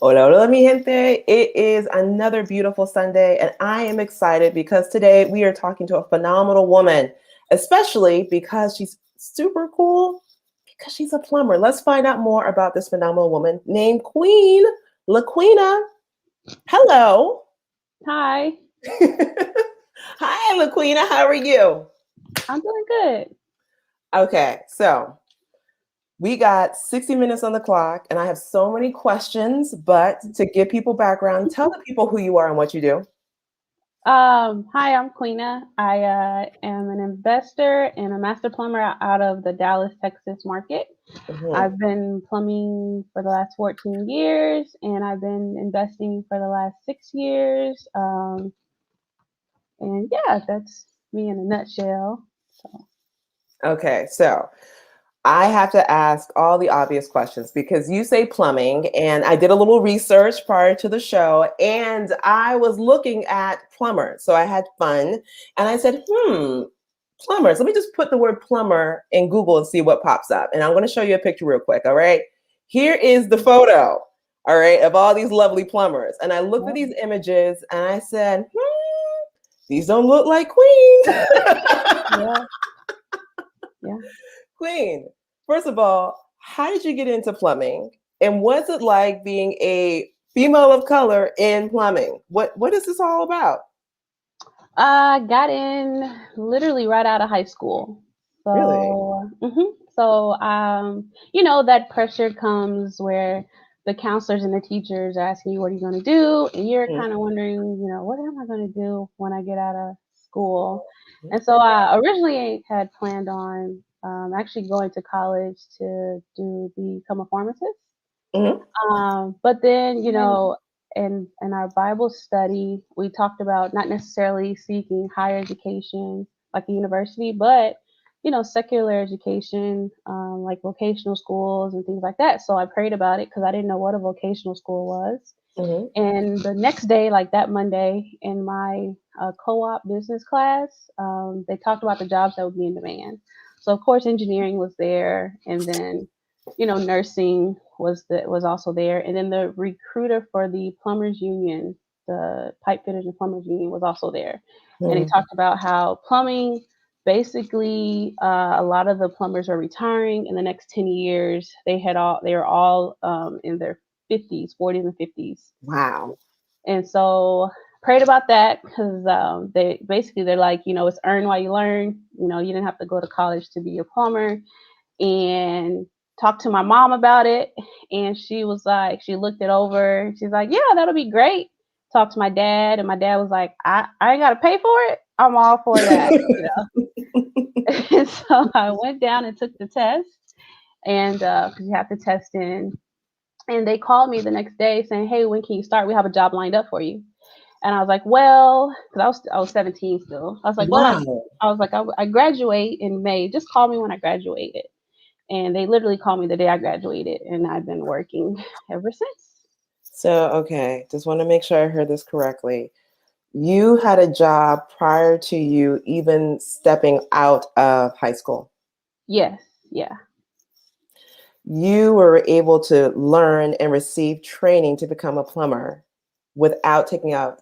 Hola, hola, mi gente. It is another beautiful Sunday, and I am excited because today we are talking to a phenomenal woman, especially because she's super cool, because she's a plumber. Let's find out more about this phenomenal woman named Queen, LaQueena. Hello. Hi, Hi, LaQueena. How are you? I'm doing good. Okay, so we got 60 minutes on the clock, and I have so many questions, but to give people background, tell the people who you are and what you do. Hi, I'm Queena. I am an investor and a master plumber out of the Dallas, Texas market. Mhm. I've been plumbing for the last 14 years, and I've been investing for the last 6 years. And yeah, that's me in a nutshell. So, Okay, so I have to ask all the obvious questions because you say plumbing, and I did a little research prior to the show, and I was looking at plumbers. So I had fun, and I said, plumbers. Let me just put the word plumber in Google and see what pops up. And I'm going to show you a picture real quick. All right. Here is the photo, all right, of all these lovely plumbers. And I looked at yeah, these images and I said, these don't look like Queen. yeah, yeah. Queen, first of all, how did you get into plumbing? And what's it like being a female of color in plumbing? What is this all about? Got in literally right out of high school. Really? That pressure comes where the counselors and the teachers are asking you, what are you going to do? And you're Mhm. kind of wondering, what am I going to do when I get out of school? And so I originally had planned on actually going to college to become a pharmacist. Mhm. But then, in our Bible study, we talked about not necessarily seeking higher education like a university, but secular education, like vocational schools and things like that. So I prayed about it because I didn't know what a vocational school was. Mhm. And the next day, like that Monday, in my co-op business class, they talked about the jobs that would be in demand. So of course, engineering was there, and then nursing was also there, and then the recruiter for the plumbers union, the pipe fitters and plumbers union, was also there, and he Mhm. talked about how plumbing. Basically, a lot of the plumbers are retiring in the next 10 years. They were all in their 50s, 40s, and 50s. Wow. And so prayed about that because they're like, it's earn while you learn. You didn't have to go to college to be a plumber. And talked to my mom about it, and she was like, she looked it over. She's like, yeah, that'll be great. Talked to my dad, and my dad was like, I ain't got to pay for it. I'm all for that. And so I went down and took the test, and because you have to test in. And they called me the next day saying, "Hey, when can you start? We have a job lined up for you." And I was like, "Well," because I was 17 still. I was like, "Well, Wow. I graduate in May. Just call me when I graduated." And they literally called me the day I graduated, and I've been working ever since. So, okay, just want to make sure I heard this correctly. You had a job prior to you even stepping out of high school. Yes, yeah, You were able to learn and receive training to become a plumber without taking out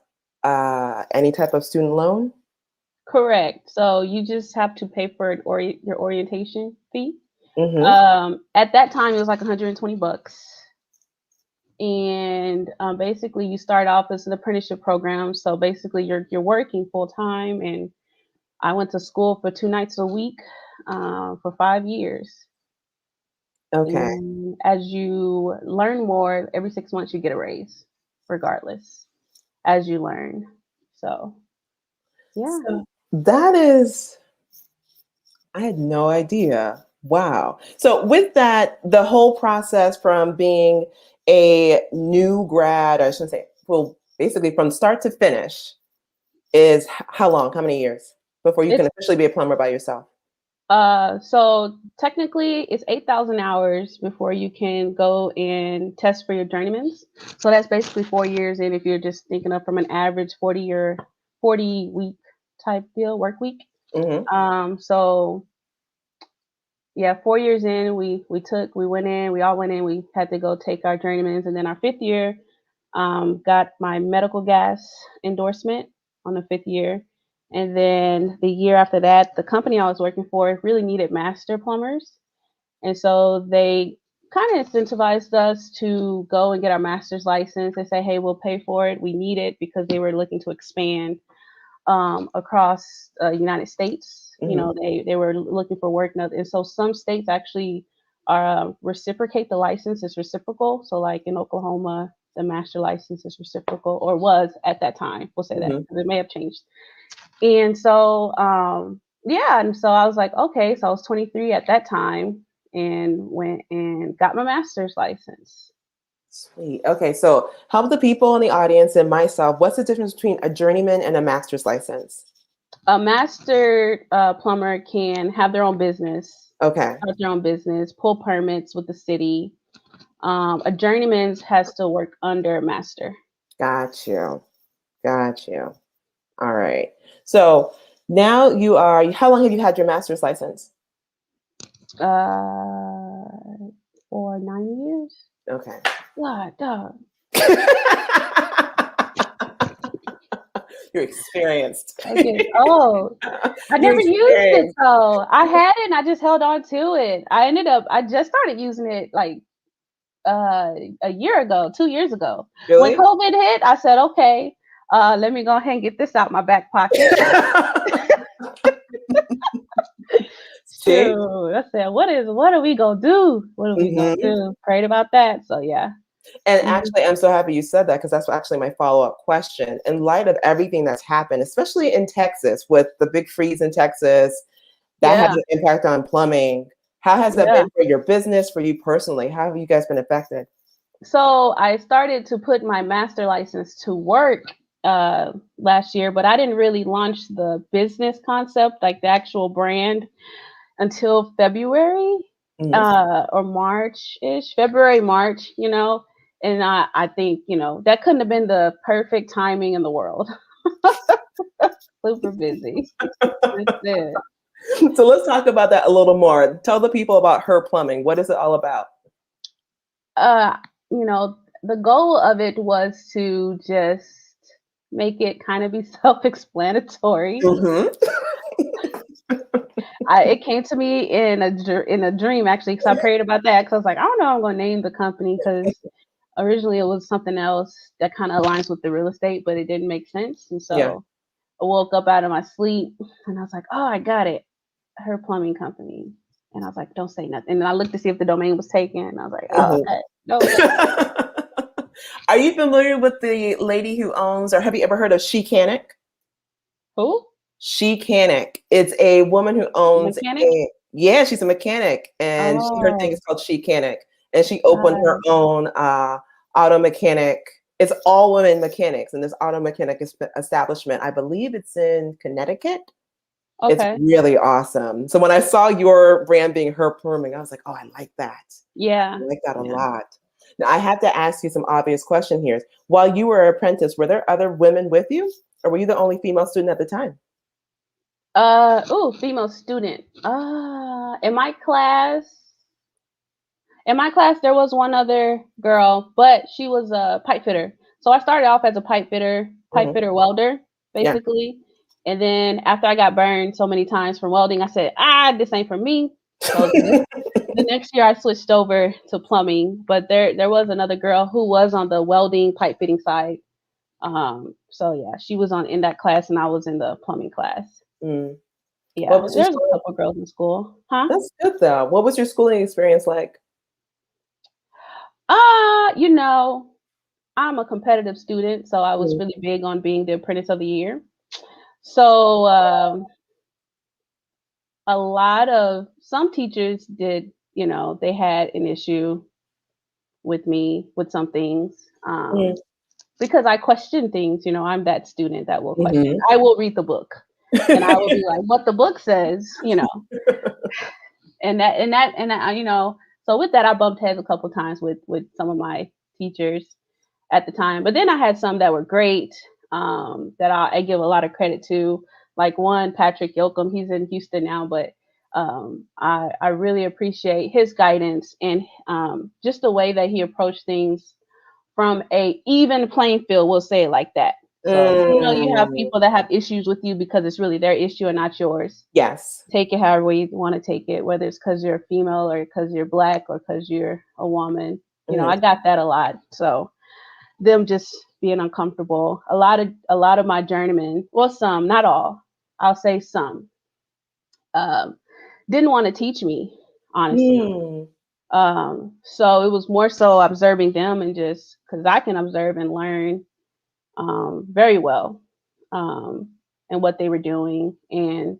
any type of student loan. correct. So you just have to pay for your orientation fee. Mm-hmm. At that time, it was like 120 bucks. And basically, you start off as an apprenticeship program. So basically, you're working full time. And I went to school for 2 nights a week for 5 years. Okay. And as you learn more, every 6 months you get a raise, regardless, as you learn. So, yeah. So that is, I had no idea. Wow. So with that, the whole process from being a new grad, I shouldn't say, well, basically from start to finish is how long? How many years before you can It's officially be a plumber by yourself? so technically it's 8,000 hours before you can go and test for your journeyman's. So that's basically 4 years in if you're just thinking of from an average 40 week type deal, work week. Hmm. So yeah, 4 years in, we went in, we all went in, we had to go take our journeyman's, and then our fifth year, got my medical gas endorsement on the fifth year. And then the year after that, the company I was working for really needed master plumbers. And so they kind of incentivized us to go and get our master's license. They say, hey, we'll pay for it. We need it because they were looking to expand across United States. You Hmm. know, they were looking for work, and so some states actually are reciprocate the license. It's reciprocal. So, like in Oklahoma, the master license is reciprocal, or was at that time. We'll say that Hmm. because it may have changed. And so, yeah, and so I was like, okay. So I was 23 at that time, and went and got my master's license. Sweet. Okay, so help the people in the audience and myself. What's the difference between a journeyman and a master's license? A master plumber can have their own business, Okay, start their own business, pull permits with the city. A journeyman's has to work under a master. got you. Got you. All right. So now you are, how long have you had your master's license? Uh, for 9 years. Okay. God, dog. You're experienced. I get old. I You're never used it experienced. though. I had it and I just held on to it. I just started using it like a year ago, 2 years ago. When Really? COVID hit, I said, okay, let me go ahead and get this out my back pocket. See? Shoot. I said, what are we gonna do? What are we gonna Hmm. do? Prayed about that. So yeah. And Mhm. actually, I'm so happy you said that because that's actually my follow-up question. In light of everything that's happened, especially in Texas with the big freeze in Texas, that has Yeah. an impact on plumbing. How has that Yeah. been for your business, for you personally? How have you guys been affected? So I started to put my master license to work last year, but I didn't really launch the business concept, like the actual brand, until February Mhm. or March ish, February, March, you know. And I think, that couldn't have been the perfect timing in the world. Super busy. That's it. So let's talk about that a little more. Tell the people about Her Plumbing. What is it all about? Uh, the goal of it was to just make it kind of be self-explanatory. Hmm. It came to me in a dream actually, because I prayed about that, because I was like, I don't know, I'm going to name the company, because originally it was something else that kind of aligns with the real estate, but it didn't make sense. And Yeah. so I woke up out of my sleep and I was like, oh, I got it, Her Plumbing Company. And I was like, don't say nothing. And I looked to see if the domain was taken. And I was like, oh, Mhm. okay, no say. Are you familiar with the lady who owns, or have you ever heard of She Canic? Who? She Canic. It's a woman who owns Mechanic? yeah, she's a mechanic, and her thing Oh, is called She Canic, and she opened got her it. own auto mechanic. It's all women mechanics, and this auto mechanic establishment, I believe it's in Connecticut. It's Okay. really awesome. So when I saw your brand being Her Plumbing, I was like, oh, I like that. Yeah. I like that a Yeah. lot. Now, I have to ask you some obvious question here. While you were an apprentice, were there other women with you, or were you the only female student at the time? Female student. In my class, there was one other girl, but she was a pipe fitter. So I started off as a pipe Hmm. fitter welder, Yeah. basically. And then after I got burned so many times from welding, I said, this ain't for me. So the next year I switched over to plumbing, but there was another girl who was on the welding pipe fitting side. So yeah, she was on in that class and I was in the plumbing class. Mm. What Yeah, was your there's a school? couple girls in school. Huh? That's good though. What was your schooling experience like? Uh, you know, I'm a competitive student, so I was Mm. really big on being the apprentice of the year. So a lot of some teachers did, they had an issue with me with some things, Mm. because I question things. I'm that student that will question. Mhm. I will read the book, and I will be like, "What the book says." And that. So with that, I bumped heads a couple times with some of my teachers at the time. But then I had some that were great, that I give a lot of credit to. Like one, Patrick Yoakum, he's in Houston now, but I really appreciate his guidance and just the way that he approached things from a even playing field. We'll say it like that. So you have Mm, people that have issues with you because it's really their issue and not yours. yes. Take it however you want to take it, whether it's because you're a female or because you're black or because you're a woman. Mhm. I got that a lot. So them just being uncomfortable. A lot of my journeymen, well, some, not all, I'll say some, um, didn't want to teach me, honestly. Mm, So it was more so observing them and just because I can observe and learn very well, um, and what they were doing, and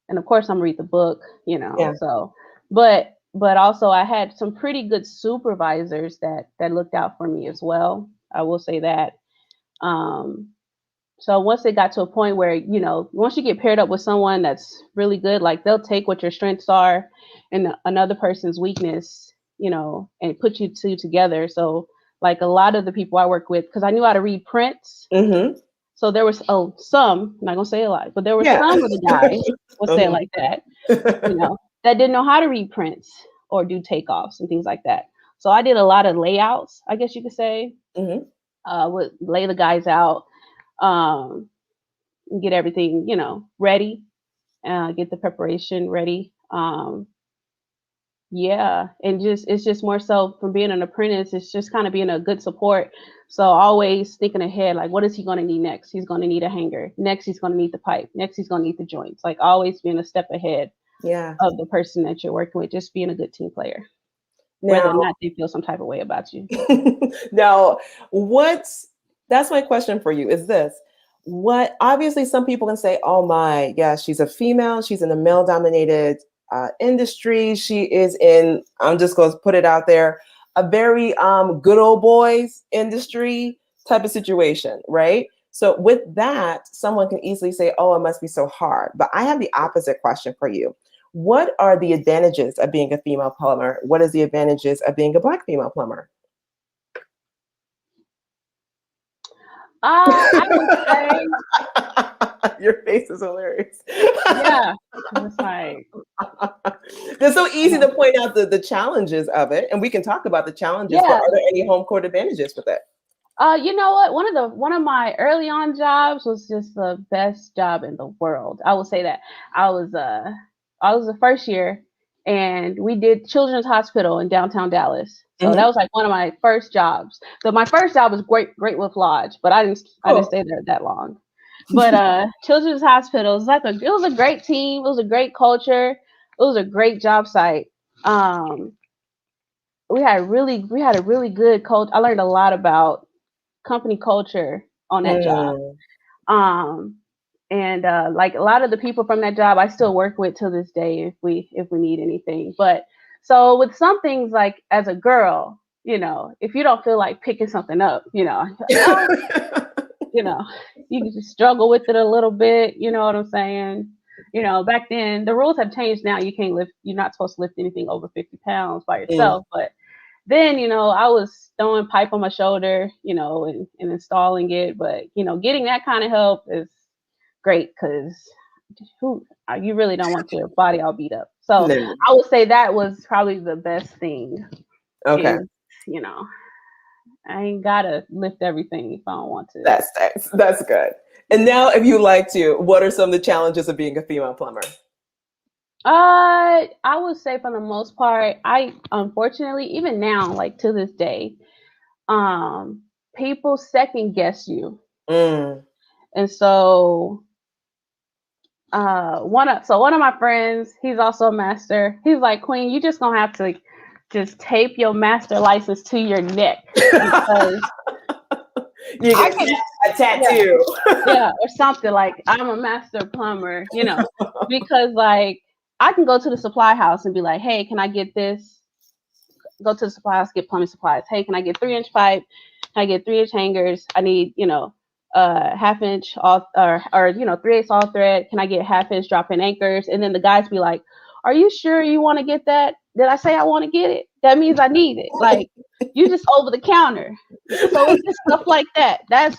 of course I'm read the book, yeah. So, but also I had some pretty good supervisors that looked out for me as well. I will say that. Um, so once it got to a point where, once you get paired up with someone that's really good, like they'll take what your strengths are and another person's weakness, and put you two together. So like a lot of the people I work with, because I knew how to read prints. Hmm. So there was some, I'm not gonna say a lot, but there were Yeah. some of the guys, we'll say it Mhm. like that, that didn't know how to read prints or do takeoffs and things like that. So I did a lot of layouts, I guess you could say. Mhm. Would lay the guys out, um, get everything, ready, get the preparation ready. Yeah, and just it's just more so from being an apprentice, it's just kind of being a good support. So always thinking ahead, like what is he going to need next? He's going to need a hanger. Next, he's going to need the pipe. Next, he's going to need the joints. Like always being a step ahead Yeah. of the person that you're working with, just being a good team player, whether or Now, not they feel some type of way about you. now, what's that's my question for you is this. What obviously some people can say, oh my, yeah, she's a female, she's in a male dominated industry. She is in, I'm just going to put it out there, a very good old boys industry type of situation, right? So with that, someone can easily say, oh, it must be so hard. But I have the opposite question for you. What are the advantages of being a female plumber? What is the advantages of being a black female plumber? I would say, Your face is hilarious. yeah, because it's like, It's so you easy know, to point out the challenges of it, and we can talk about the challenges, but yeah. are there any home court advantages with it? You know what? One of my early on jobs was just the best job in the world. I will say that. I was the first year, and we did Children's Hospital in downtown Dallas. So that Hmm. was like one of my first jobs. So my first job was Great Wolf Lodge, but I didn't Cool. stay there that long. But Children's Hospital was it was a great team. It was a great culture. It was a great job site. Um, we had a really good culture. I learned a lot about company culture on that job. Mm. Um, and like a lot of the people from that job, I still work with till this day if we need anything. But so with some things like as a girl, if you don't feel like picking something up, ah, you know, you can just struggle with it a little bit. You know what I'm saying? Back then the rules have changed. Now you can't lift. You're not supposed to lift anything over 50 pounds by Mm. yourself. But then I was throwing pipe on my shoulder, and installing it. But getting that kind of help is great because who you really don't want your body all beat up. So No. I would say that was probably the best thing. Okay. Is you know I ain't gotta lift everything if I don't want to. That's good. And now, if you like to, what are some of the challenges of being a female plumber? I would say for the most part, I unfortunately even now, like to this day, um, people second guess you. Mm. And so one of my friends, he's also a master. He's like, Queen, you just gonna have to like, just tape your master license to your neck because You I get can, a yeah, tattoo. yeah, or something like I'm a master plumber, because like I can go to the supply house and be like, hey, can I get this? Go to the supply house, get plumbing supplies. Hey, can I get 3-inch pipe? Can I get 3-inch hangers? I need, half inch all or 3/8 all thread. Can I get half-inch drop in anchors? And then the guys be like, are you sure you want to get that? Did I say I want to get it? That means I need it. Like you just over the counter. So it's just stuff like that. That's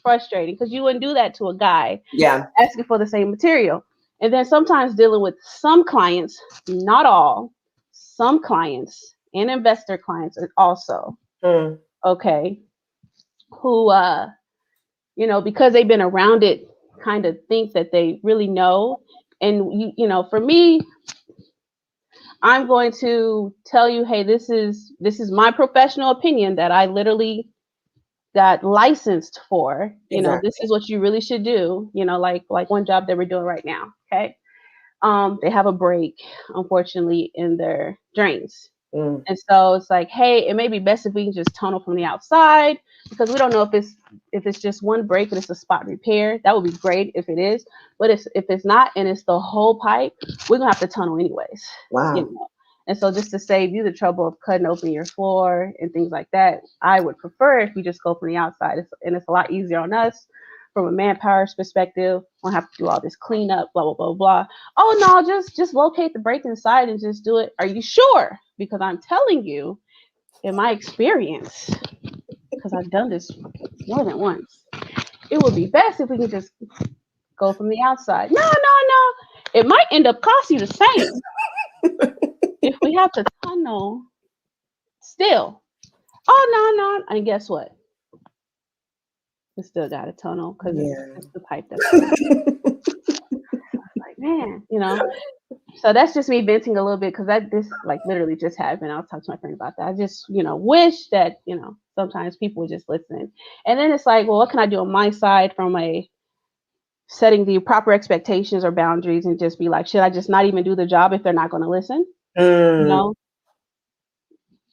frustrating because you wouldn't do that to a guy Yeah. asking for the same material. And then sometimes dealing with some clients, not all, some clients and investor clients also, Mm, okay, who, because they've been around it, kind of think that they really know. And, for me, I'm going to tell you, hey, this is my professional opinion that I literally got licensed for. This exactly. is what you really should do. Like one job that we're doing right now. Okay, they have a break, unfortunately, in their drains. Mm, And so it's like, hey, it may be best if we can just tunnel from the outside, because we don't know if it's just one break and it's a spot repair. That would be great if it is. But if it's not and it's the whole pipe, we're gonna have to tunnel anyways. You wow. know. And so just to save you the trouble of cutting open your floor and things like that, I would prefer if we just go from the outside. And it's a lot easier on us from a manpower's perspective. Won't have to do all this cleanup, blah blah blah blah. Oh no, just locate the break inside and just do it. Are you sure? Because I'm telling you, in my experience, because I've done this more than once, it would be best if we could just go from the outside. No, no, no. It might end up costing you the same if we have to tunnel still. Oh no, no. And guess what? We still got a tunnel because Yeah. it's the pipe that's broken. Like, man. So that's just me venting a little bit, because this like literally just happened. I'll talk to my friend about that. I just wish that sometimes people would just listen. And then it's like, well, what can I do on my side from a setting the proper expectations or boundaries, and just be like, should I just not even do the job if they're not going to listen? You Mm, know,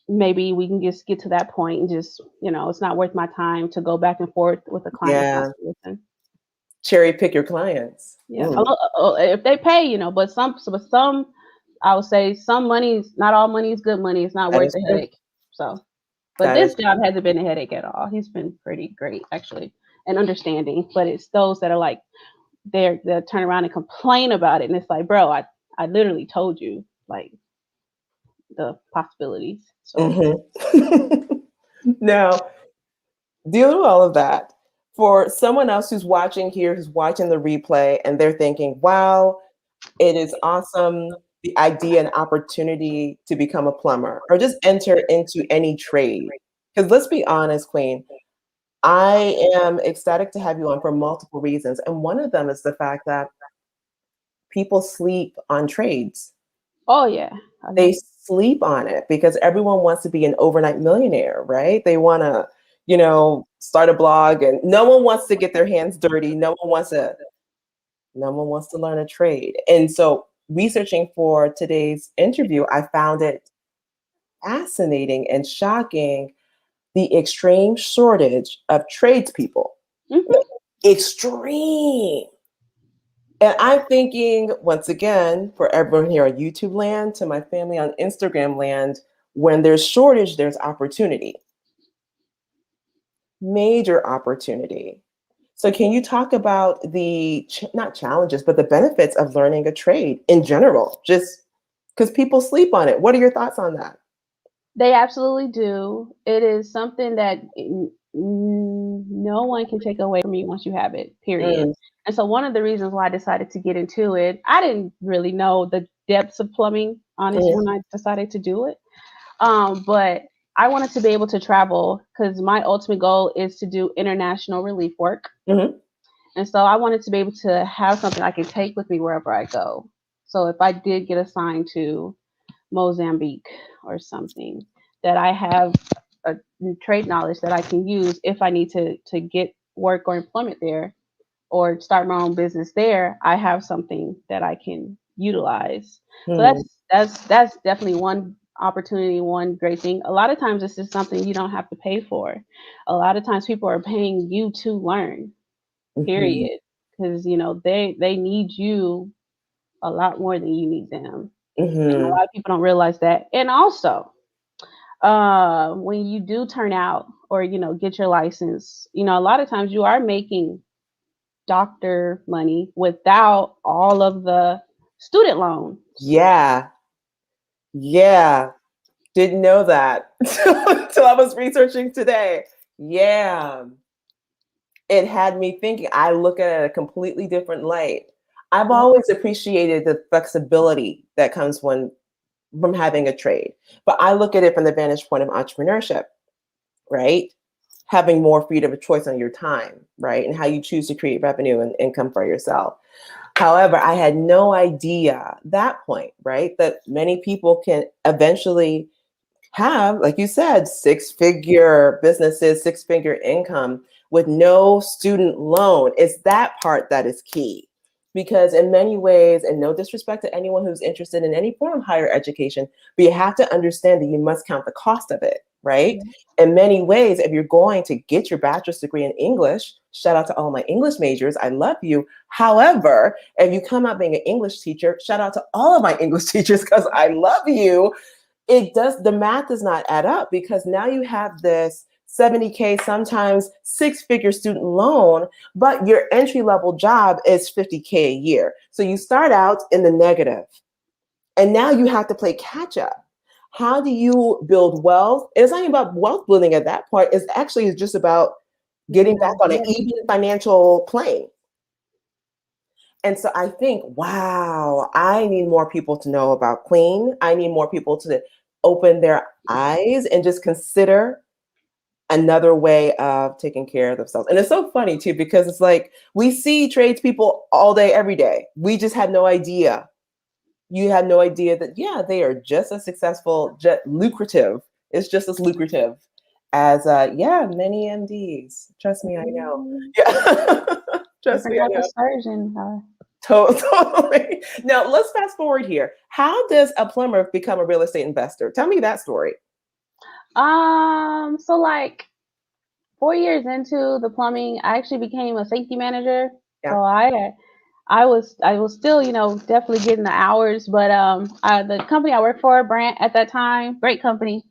maybe we can just get to that point and just it's not worth my time to go back and forth with a client that's not yeah. going to listen. Cherry pick your clients. Yeah, Mm, if they pay, but some, I would say some money, not all money is good money. It's not that worth is the true. headache. So, but That this is job true. hasn't been a headache at all. He's been pretty great actually, and understanding. But it's those that are like they'll turn around and complain about it, and it's like, bro, I literally told you like the possibilities. So Mhm. Now, dealing with all of that, for someone else who's watching here, who's watching the replay, and they're thinking, wow, it is awesome, the idea and opportunity to become a plumber or just enter into any trade. Because let's be honest, Queen, I am ecstatic to have you on for multiple reasons. And one of them is the fact that people sleep on trades. oh yeah, I They know. sleep on it because everyone wants to be an overnight millionaire, right? They want to, start a blog, and no one wants to get their hands dirty. No one wants to learn a trade. And so researching for today's interview, I found it fascinating and shocking, the extreme shortage of tradespeople. Hmm. Extreme. And I'm thinking, once again, for everyone here on YouTube land, to my family on Instagram land, when there's shortage, there's opportunity, major opportunity. So, can you talk about the not challenges, but the benefits of learning a trade in general? Just because people sleep on it. What are your thoughts on that? They absolutely do. It is something that no one can take away from you once you have it, period. Mm, And so, one of the reasons why I decided to get into it, I didn't really know the depths of plumbing, honestly, mm, when I decided to do it. But I wanted to be able to travel, because my ultimate goal is to do international relief work. mhm, And so, I wanted to be able to have something I can take with me wherever I go. So, if I did get assigned to Mozambique or something, that I have a trade knowledge that I can use if I need to get work or employment there, or start my own business there. I have something that I can utilize. So mm. that's definitely one opportunity, one great thing. A lot of times this is something you don't have to pay for. A lot of times people are paying you to learn, Mhm, period. Because they need you a lot more than you need them. And a mhm. lot of people don't realize that. And also, when you do turn out or get your license, a lot of times you are making doctor money without all of the student loans. Yeah, yeah. Didn't know that until I was researching today. Yeah, it had me thinking. I look at it a completely different light. I've always appreciated the flexibility that comes from having a trade. But I look at it from the vantage point of entrepreneurship, right? Having more freedom of choice on your time, right? And how you choose to create revenue and income for yourself. However, I had no idea that point, right? That many people can eventually have, like you said, six-figure businesses, six-figure income with no student loan. It's that part that is key. Because in many ways, and no disrespect to anyone who's interested in any form of higher education, but you have to understand that you must count the cost of it, right? Yeah. In many ways, if you're going to get your bachelor's degree in English, shout out to all my English majors, I love you. However, if you come out being an English teacher, shout out to all of my English teachers because I love you. The math does not add up because now you have this 70K, sometimes six-figure student loan, but your entry level job is 50K a year. So you start out in the negative, and now you have to play catch up. How do you build wealth? It's not even about wealth building at that point. It's actually just about getting back on an Yeah. even financial plane. And so I think, wow, I need more people to know about Queen. I need more people to open their eyes and just consider another way of taking care of themselves. And it's so funny too, because it's like we see tradespeople all day, every day. We just had no idea. You had no idea that, yeah, they are just as successful, just lucrative. It's just as lucrative as, yeah, many MDs. Trust me, I know. Yeah. Trust Different me, I type of know. surgeon. Totally. Now let's fast forward here. How does a plumber become a real estate investor? Tell me that story. So like 4 years into the plumbing, I actually became a safety manager. Yeah. So I was still, definitely getting the hours, but the company I worked for, Brant, at that time, great company.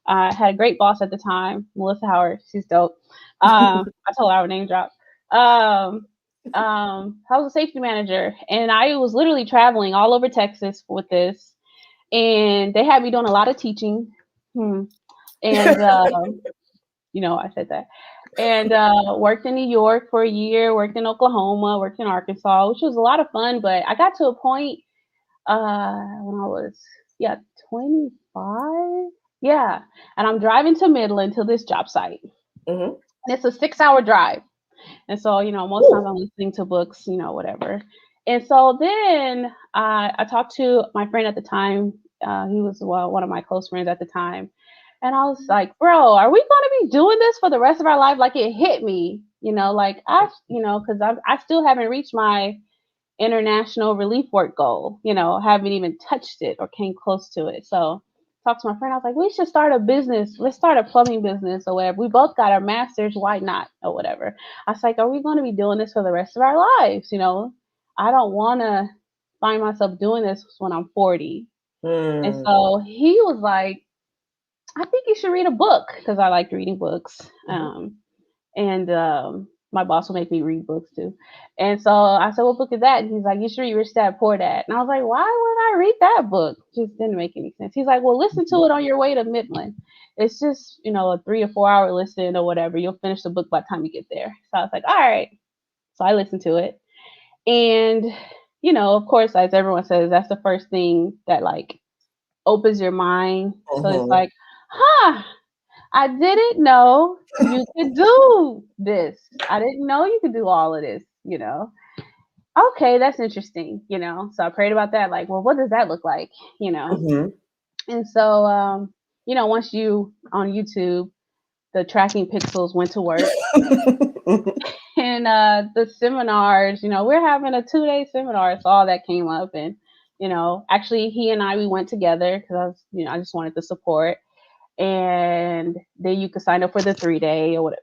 Had a great boss at the time, Melissa Howard. She's dope. I told her I would name drop. Um, I was a safety manager, and I was literally traveling all over Texas with this, and they had me doing a lot of teaching. And I said that. And worked in New York for a year, worked in Oklahoma, worked in Arkansas, which was a lot of fun. But I got to a point when I was 25, yeah, and I'm driving to Midland to this job site. Hmm. And it's a 6 hour drive, and so most times Ooh. I'm listening to books, whatever. And so then I talked to my friend at the time. He was one of my close friends at the time. And I was like, bro, are we going to be doing this for the rest of our life? Like it hit me, like because I still haven't reached my international relief work goal, haven't even touched it or came close to it. So talked to my friend. I was like, we should start a business. Let's start a plumbing business or whatever. We both got our masters. Why not? Or whatever. I was like, are we going to be doing this for the rest of our lives? I don't want to find myself doing this when I'm 40. And Mm. so he was like, I think you should read a book because I liked reading books. Mhm. And my boss will make me read books too. And so I said, what book is that? And he's like, you should read Rich Dad Poor Dad. And I was like, why would I read that book? Just didn't make any sense. He's like, well, listen to it on your way to Midland. It's just, a 3 to 4 hour listen or whatever. You'll finish the book by the time you get there. So I was like, all right. So I listened to it. And, of course, as everyone says, that's the first thing that like opens your mind. So it's Mhm. like, huh, I didn't know you could do this. I didn't know you could do all of this. Okay, that's interesting. So I prayed about that, like, well, what does that look like? You know. Mhm. And so once you on YouTube, the tracking pixels went to work. And the seminars, we're having a 2 day seminar, so all that came up. And actually he and we went together because I just wanted the support. And then you could sign up for the 3 day or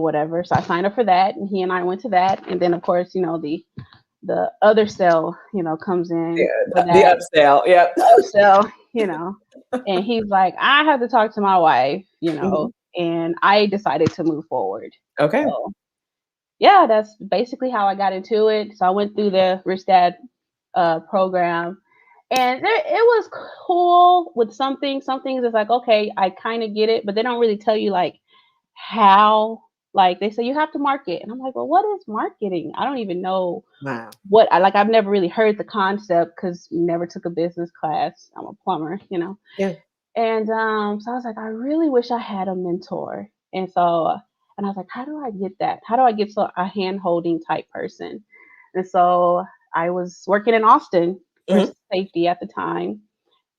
whatever. So I signed up for that, and he and I went to that. And then of course, the other cell, comes in for The that upsell. Yep. upsell, and he's like, I have to talk to my wife, Mhm. and I decided to move forward. Okay. So yeah, that's basically how I got into it. So I went through the Rich Dad program, and it was cool with some things it's like, okay, I kind of get it, but they don't really tell you like how Like they say you have to market, and I'm like, well, what is marketing? I don't even know Wow. what I like. I've never really heard the concept because never took a business class. I'm a plumber, you know. Yeah. And so I was like, I really wish I had a mentor. And so, and I was like, how do I get that? How do I get so a hand holding type person? And so I was working in Austin for Hmm. safety at the time.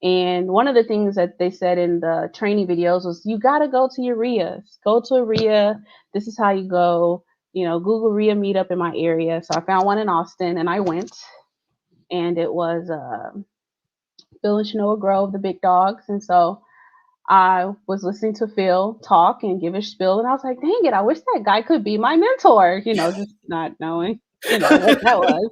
And one of the things that they said in the training videos was, you got to go to your RIAs. Go to a RIA. This is how you go. You know, Google RIA meetup in my area. So I found one in Austin and I went. And it was Phil and Shanoa Grove, the big dogs. And so I was listening to Phil talk and give his spiel. And I was like, dang it, I wish that guy could be my mentor, you know, just not knowing, you know, what that was.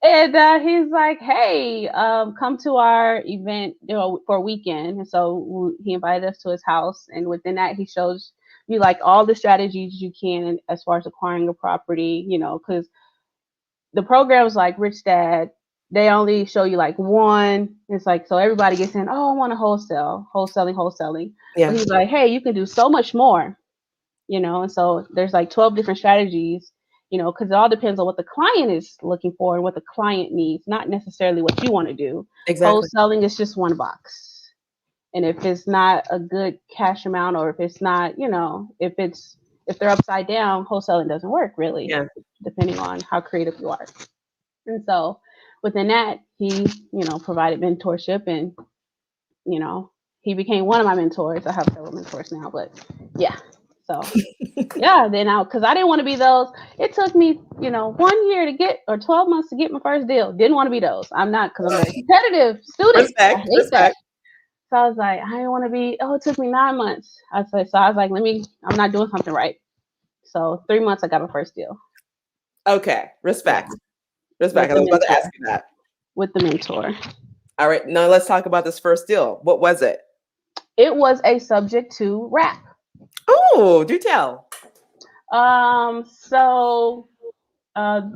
And he's like, hey, come to our event, you know, for a weekend. And so he invited us to his house. And within that, he shows you like all the strategies you can as far as acquiring a property, you know, because the programs like Rich Dad, they only show you like one. It's like, so everybody gets in, oh, I want to wholesaling. But Yeah. he's like, hey, you can do so much more, you know? And so there's like 12 different strategies, you know, because it all depends on what the client is looking for and what the client needs, not necessarily what you want to do. Exactly. Wholesaling is just one box. And if it's not a good cash amount, or if it's not, you know, if they're upside down, wholesaling doesn't work really, Yeah. depending on how creative you are. And so within that, he, you know, provided mentorship, and, you know, he became one of my mentors. I have several mentors now, but yeah. So yeah, then because I didn't want to be those. It took me, you know, 1 year to get, or 12 months to get my first deal. Didn't want to be those. I'm not, because I'm a very competitive student. I Respect. hate that. Respect. So I was like, I didn't want to be, oh, it took me 9 months. So I was like, I'm not doing something right. So 3 months, I got my first deal. Okay. Yeah, Respect. with Respect. I the was about to ask mentor. you that. With the mentor. All right. Now let's talk about this first deal. What was it? It was a subject to rap. Oh, do tell. So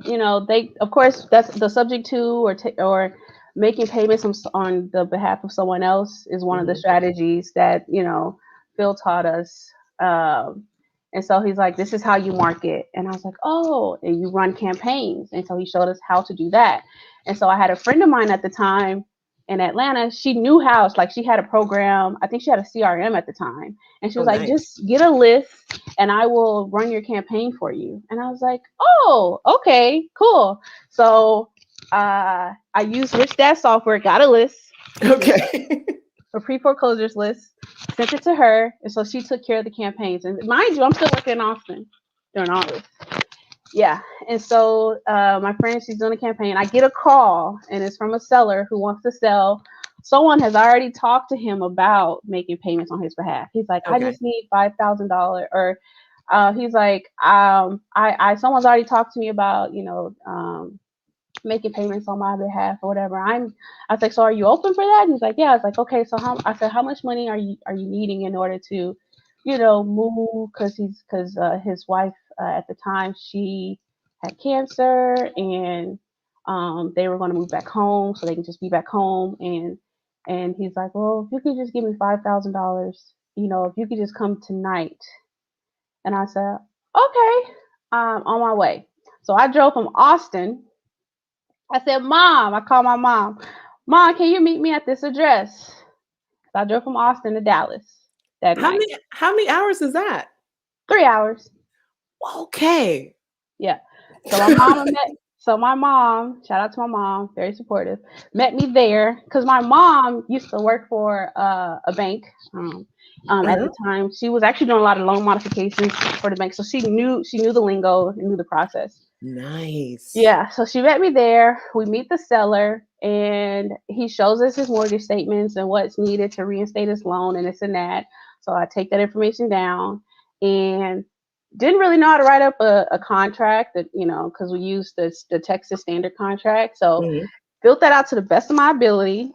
you know, they, of course, that's the subject to, or making payments on the behalf of someone else is one of the Hmm. strategies that, you know, Phil taught us. Um, and so he's like, this is how you market. And I was like, oh, and you run campaigns. And so he showed us how to do that. And so I had a friend of mine at the time in Atlanta. She knew how. It's like she had a program. I think she had a CRM at the time. And she Oh, was like, nice. just get a list and I will run your campaign for you. And I was like, oh, okay, cool. So I used Rich Dad software, got a list, Okay. a pre foreclosures list, sent it to her. And so she took care of the campaigns. And mind you, I'm still working in Austin during all this. Yeah. And so my friend, she's doing a campaign. I get a call, and it's from a seller who wants to sell. Someone has already talked to him about making payments on his behalf. He's like, I Okay. just need $5,000, or he's like, I someone's already talked to me about, you know, making payments on my behalf or whatever. I was like, so are you open for that? And he's like, yeah. I was like, okay, so I said, how much money are you needing in order to, you know, move? Because his wife at the time, she had cancer, and they were going to move back home so they can just be back home. And he's like, well, if you could just give me $5,000, you know, if you could just come tonight. And I said, okay, on my way. So I drove from Austin. I said, Mom, I called my mom. Mom, can you meet me at this address? So I drove from Austin to Dallas that How night. many how many hours is that? 3 hours. Okay. Yeah. So my mom met. So my mom, shout out to my mom, very supportive, met me there because my mom used to work for a bank. At Mhm. the time, she was actually doing a lot of loan modifications for the bank, so she knew the lingo and knew the process. Nice. Yeah, so she met me there. We meet the seller, and he shows us his mortgage statements and what's needed to reinstate his loan and this and that. So I take that information down, and didn't really know how to write up a contract, that, you know, because we used the Texas standard contract. So Mhm. built that out to the best of my ability,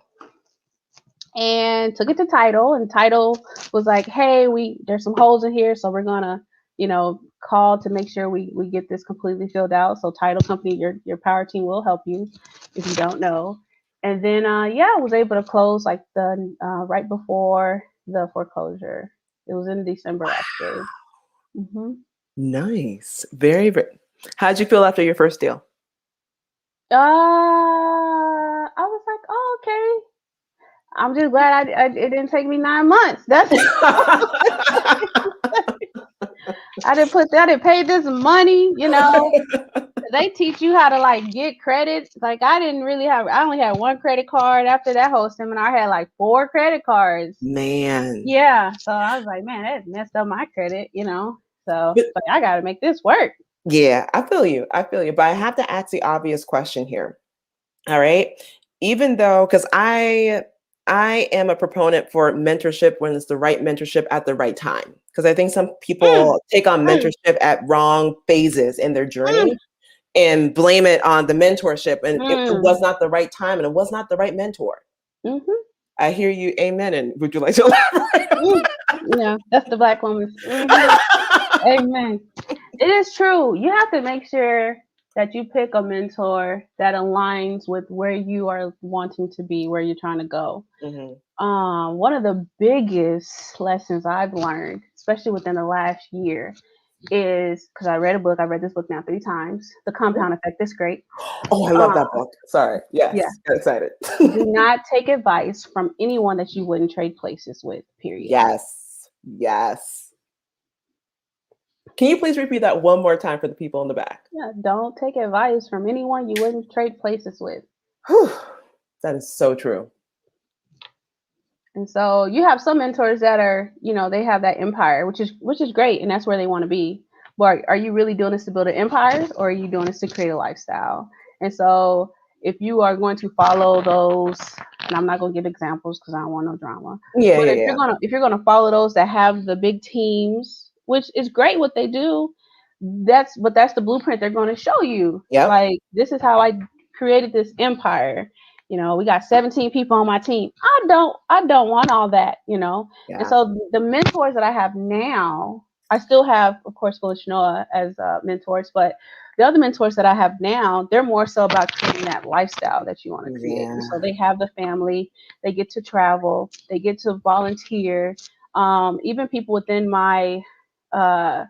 and took it to title. And title was like, hey, there's some holes in here, so we're gonna, you know, call to make sure we get this completely filled out. So title company, your power team will help you if you don't know. And then yeah, I was able to close like the right before the foreclosure. It was in December, actually. Hmm. Nice. Very, very. How'd you feel after your first deal? I was like, oh, okay. I'm just glad it didn't take me 9 months. That's I didn't pay this money, you know. They teach you how to like get credits. Like I only had one credit card. After that whole seminar, I had like 4 credit cards. Man. Yeah. So I was like, man, that messed up my credit, you know. So But but I gotta make this work. yeah, I feel you. I feel you. But I have to ask the obvious question here. All right. Even though, because I am a proponent for mentorship when it's the right mentorship at the right time. Because I think some Mm, people take on mm, mentorship at wrong phases in their mm, journey and blame it on the mentorship. And it was mm, not the right time and it was not the right mentor. mhm, I hear you. Amen. And would you like to elaborate on mm. Yeah, that's the black woman's. that? Amen. It is true. You have to make sure that you pick a mentor that aligns with where you are wanting to be, where you're trying to go. Hmm. One of the biggest lessons I've learned, especially within the last year, is because I read a book. I read this book now 3 times. The Compound Effect is great. Oh, I Um, love that book. Sorry. yeah. Yes. Got excited. Do not take advice from anyone that you wouldn't trade places with. Period. Yes. Yes. Can you please repeat that one more time for the people in the back? Yeah. Don't take advice from anyone you wouldn't trade places with. Whew. That is so true. And so you have some mentors that are, they have that empire, which is great, and that's where they want to be. But are you really doing this to build an empire, or are you doing this to create a lifestyle? And so if you are going to follow those, and I'm not going to give examples because I don't want no drama. Yeah, But yeah, if yeah. you're gonna follow those that have the big teams, which is great what they do, that's the blueprint they're going to show you. Yep. Like, this is how I created this empire. We got 17 people on my team. I don't want all that. And Yeah. so the mentors that I have now, I still have, of course, Phyllis Noah as mentors, but the other mentors that I have now, they're more so about creating that lifestyle that you want to create. And Yeah. so they have the family, they get to travel, they get to volunteer. Even people within my uh,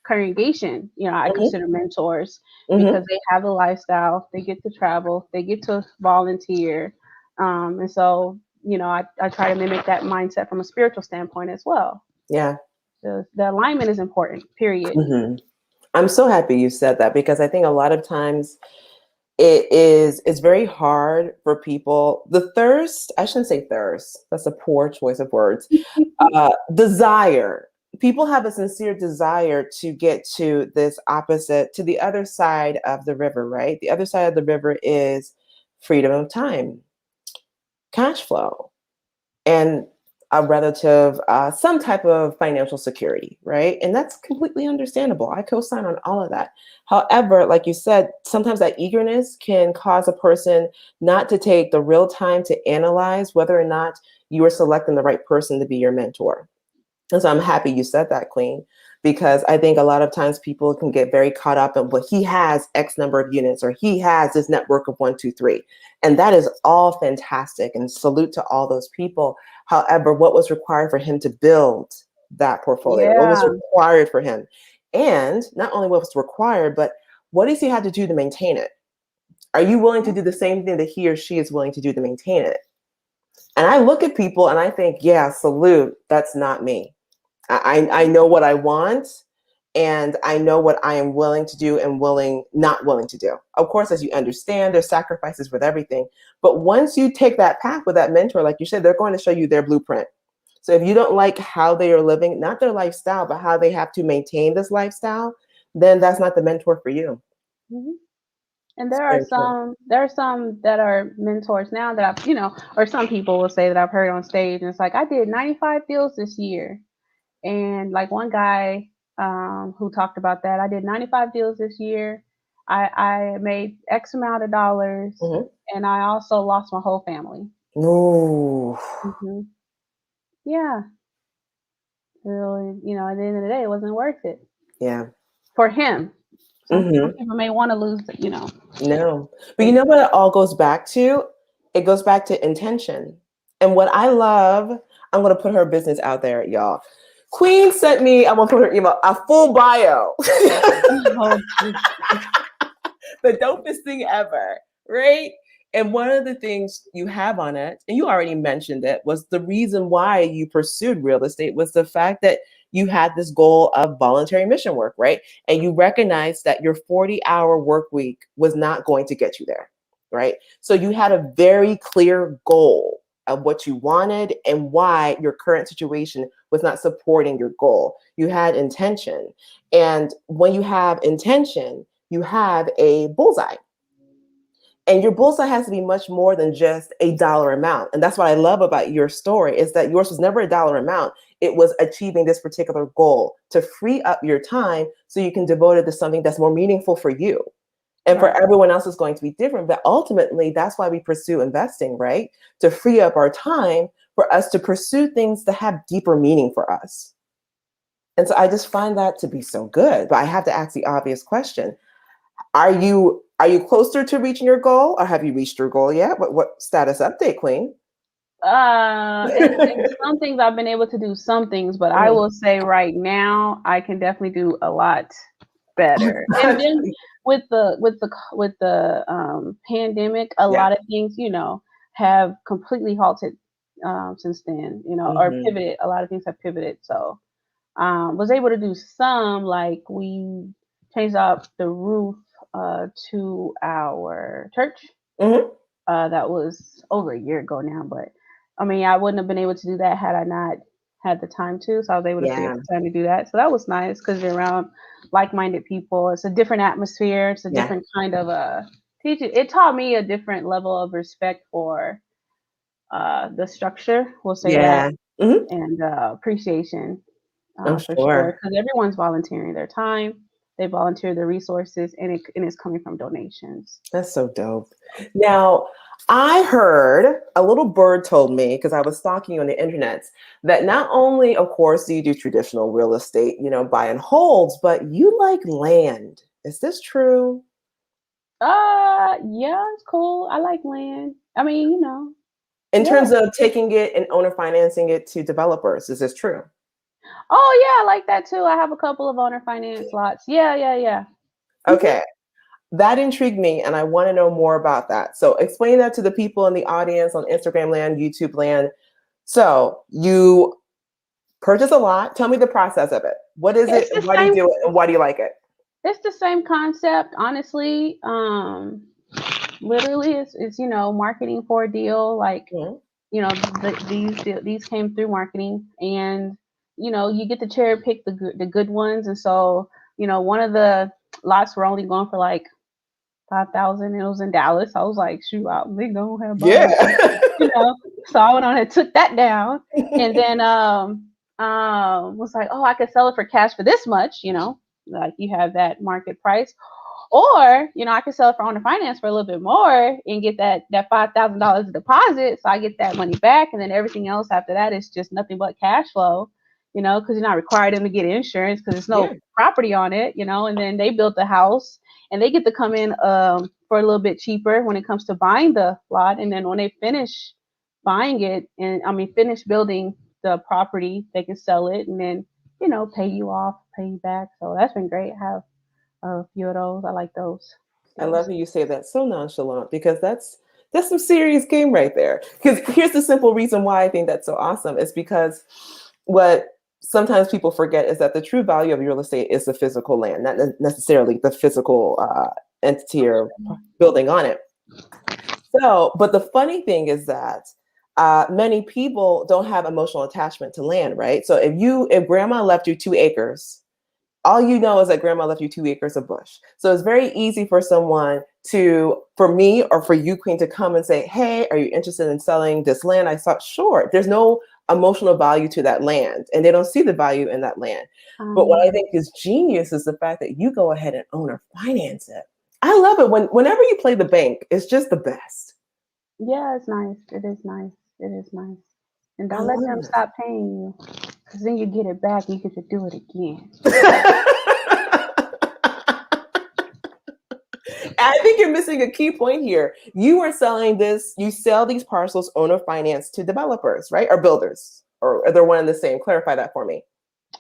congregation, I Hmm. consider mentors Hmm. because they have a lifestyle, they get to travel, they get to volunteer. And so, I try to mimic that mindset from a spiritual standpoint as well. Yeah. The alignment is important, period. Hmm. I'm so happy you said that because I think a lot of times it's very hard for people. The thirst, I shouldn't say thirst, that's a poor choice of words. Desire. People have a sincere desire to get to this opposite, to the other side of the river, right? The other side of the river is freedom of time, cash flow, and a relative, some type of financial security, right? And that's completely understandable. I co-sign on all of that. However, like you said, sometimes that eagerness can cause a person not to take the real time to analyze whether or not you are selecting the right person to be your mentor. And so I'm happy you said that, Queen, because I think a lot of times people can get very caught up in what he has X number of units or he has this network of 1, 2, 3. And that is all fantastic and salute to all those people. However, what was required for him to build that portfolio? What was Yeah. required for him? And not only what was required, but what does he have to do to maintain it? Are you willing to do the same thing that he or she is willing to do to maintain it? And I look at people and I think, yeah, salute, that's not me. I know what I want and I know what I am willing to do and not willing to do. Of course, as you understand, there's sacrifices with everything. But once you take that path with that mentor, like you said, they're going to show you their blueprint. So if you don't like how they are living, not their lifestyle, but how they have to maintain this lifestyle, then that's not the mentor for you. Mhm. And It's there are very true. some that are mentors now that or some people will say that I've heard on stage, and it's like, I did 95 deals this year. And like one guy who talked about that, I did 95 deals this year. I made X amount of dollars, Hmm. and I also lost my whole family. Ooh. Hmm. Yeah. So, at the end of the day, it wasn't worth it Yeah. for him. Some Hmm. people may want to lose, No. But you they, know what it all goes back to? It goes back to intention. And what I love, I'm going to put her business out there, y'all. Queen sent me, I'm gonna put her email, a full bio. Oh, The dopest thing ever, right? And one of the things you have on it, and you already mentioned it, was the reason why you pursued real estate was the fact that you had this goal of voluntary mission work, right? And you recognized that your 40-hour work week was not going to get you there, right? So you had a very clear goal of what you wanted and why your current situation was not supporting your goal. You had intention. And when you have intention, you have a bullseye. And your bullseye has to be much more than just a dollar amount. And that's what I love about your story is that yours was never a dollar amount. It was achieving this particular goal to free up your time so you can devote it to something that's more meaningful for you. And right. for everyone else, it's going to be different. But ultimately, that's why we pursue investing, right? To free up our time for us to pursue things that have deeper meaning for us. And so I just find that to be so good. But I have to ask the obvious question. Are you closer to reaching your goal, or have you reached your goal yet? What status update, Queen? And some things I've been able to do some things, but I will say right now I can definitely do a lot better. And then with the pandemic, a Yeah. lot of things, have completely halted since then, or Mhm. pivoted. A lot of things have pivoted. So was able to do some, like we changed out the roof to our church. Mhm. That was over a year ago now, but I mean, I wouldn't have been able to do that had I not had the time to. So I was able to free up Yeah. the time to do that. So that was nice because you're around like-minded people. It's a different atmosphere. It's a Yeah. different kind of teaching. It taught me a different level of respect for the structure. We'll say that, Yeah. Mhm. and appreciation I'm for sure, sure. because everyone's volunteering their time. They volunteer their resources, and it's coming from donations. That's so dope. Now, I heard a little bird told me because I was stalking you on the internet that not only, of course, do you do traditional real estate, buy and holds, but you like land. Is this true? Yeah, it's cool. I like land. I mean, In yeah. terms of taking it and owner financing it to developers, is this true? Oh, yeah, I like that too. I have a couple of owner finance lots. Yeah, yeah, yeah. Mhm. Okay. That intrigued me, and I want to know more about that. So, explain that to the people in the audience on Instagram land, YouTube land. So, you purchase a lot. Tell me the process of it. What is it? It's the Why do you same. do it? And why do you like it? It's the same concept, honestly. Literally, it's marketing for a deal. Like Mhm. these came through marketing, and you get to cherry pick the good ones. And so one of the lots were only going for like 5,000. It was in Dallas. I was like, shoot, they gonna have buyers, Yeah. you know. So I went on and took that down, and then was like, oh, I could sell it for cash for this much, like you have that market price, or I could sell it for owner finance for a little bit more and get that $5,000 deposit, so I get that money back, and then everything else after that is just nothing but cash flow, because you're not required them to get insurance because there's Yeah. no property on it, and then they built the house and they get to come in for a little bit cheaper when it comes to buying the lot, and then when they finish buying it, and I mean finish building the property, they can sell it and then pay you off, pay you back. So that's been great. I have a few of those. I like those I love deals. how you say that so nonchalant because that's some serious game right there. Because here's the simple reason why I think that's so awesome is because what sometimes people forget is that the true value of real estate is the physical land, not necessarily the physical entity or building on it. So, but the funny thing is that many people don't have emotional attachment to land, right? So if grandma left you 2 acres, all you know is that grandma left you 2 acres of bush. So it's very easy for someone for me or for you, Queen, to come and say, hey, are you interested in selling this land? I thought, sure. There's no emotional value to that land, and they don't see the value in that land. But what I Um, think is genius is the fact that you go ahead and own or finance it. I love it whenever you play the bank, it's just the best. yeah, it's nice. It is nice. It is nice. And I don't let love them it. stop paying you, because then you get it back and you get to do it again. I think you're missing a key point here. You sell these parcels owner finance to developers, right? Or builders, or they're one and the same. Clarify that for me.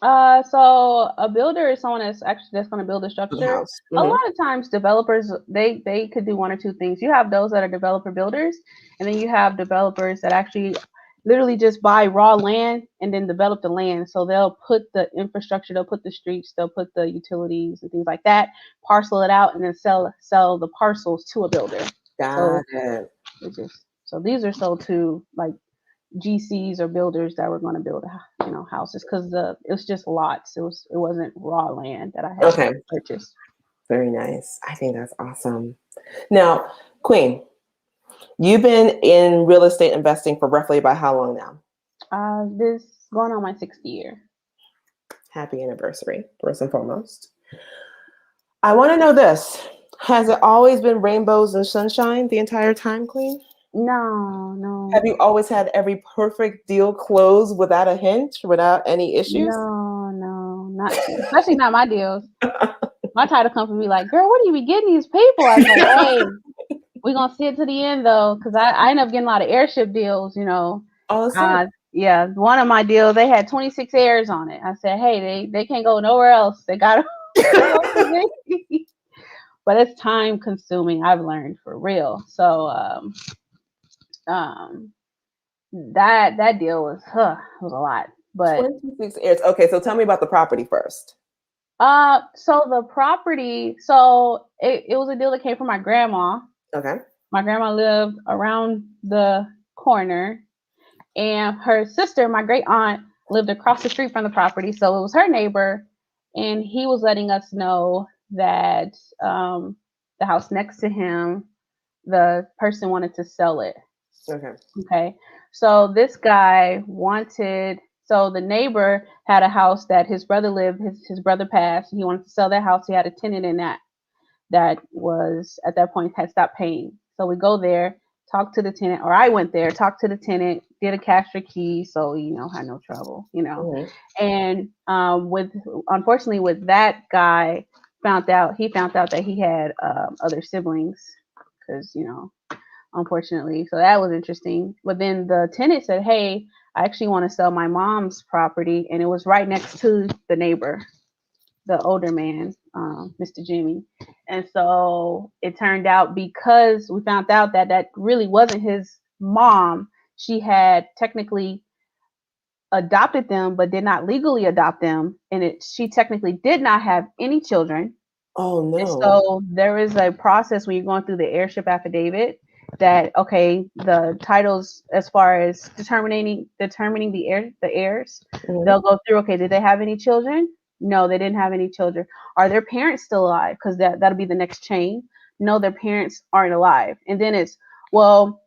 So a builder is someone that's going to build a For the structure. house. A lot of times, developers they could do one or two things. You have those that are developer builders, and then you have developers that actually literally just buy raw land and then develop the land. So they'll put the infrastructure, they'll put the streets, they'll put the utilities and things like that, parcel it out, and then sell the parcels to a builder. Got it. So these are sold to like GCs or builders that were going to build, houses because it was just lots. It wasn't raw land that I had Okay. purchased. Very nice. I think that's awesome. Now, Queen, you've been in real estate investing for roughly about how long now? This going on my 6th year. Happy anniversary, first and foremost. I want to know this. Has it always been rainbows and sunshine the entire time, Queen? No. Have you always had every perfect deal closed without a hitch, without any issues? No, not especially not my deals. My title company be like, girl, where do you be getting these people? I was like, hey, we're gonna see it to the end though, because I end up getting a lot of airship deals, All the same. Yeah, one of my deals they had 26 airs on it. I said, hey, they can't go nowhere else. They got to but it's time consuming. I've learned for real. So that deal was a lot. But 26 airs. Okay, so tell me about the property first. so the property, so it was a deal that came from my grandma. Okay. My grandma lived around the corner, and her sister, my great aunt, lived across the street from the property. So it was her neighbor, and he was letting us know that the house next to him, the person wanted to sell it. Okay. So this guy so the neighbor had a house that his brother lived, his brother passed, and he wanted to sell that house. He had a tenant in that was at that point had stopped paying. So we go there, talk to the tenant, or I went there, talked to the tenant, did a cash for key, so had no trouble, And unfortunately with that guy, he found out that he had other siblings because unfortunately. So that was interesting. But then the tenant said, hey, I actually want to sell my mom's property. And it was right next to the neighbor, the older man, Mr. Jimmy. And so it turned out, because we found out that really wasn't his mom, she had technically adopted them, but did not legally adopt them. And she technically did not have any children. Oh, no. And so there is a process when you're going through the heirship affidavit that, okay, the titles as far as determining the heirs, they'll go through, okay, did they have any children? No, they didn't have any children. Are their parents still alive? Because that'll be the next chain. No, their parents aren't alive. And then it's, well,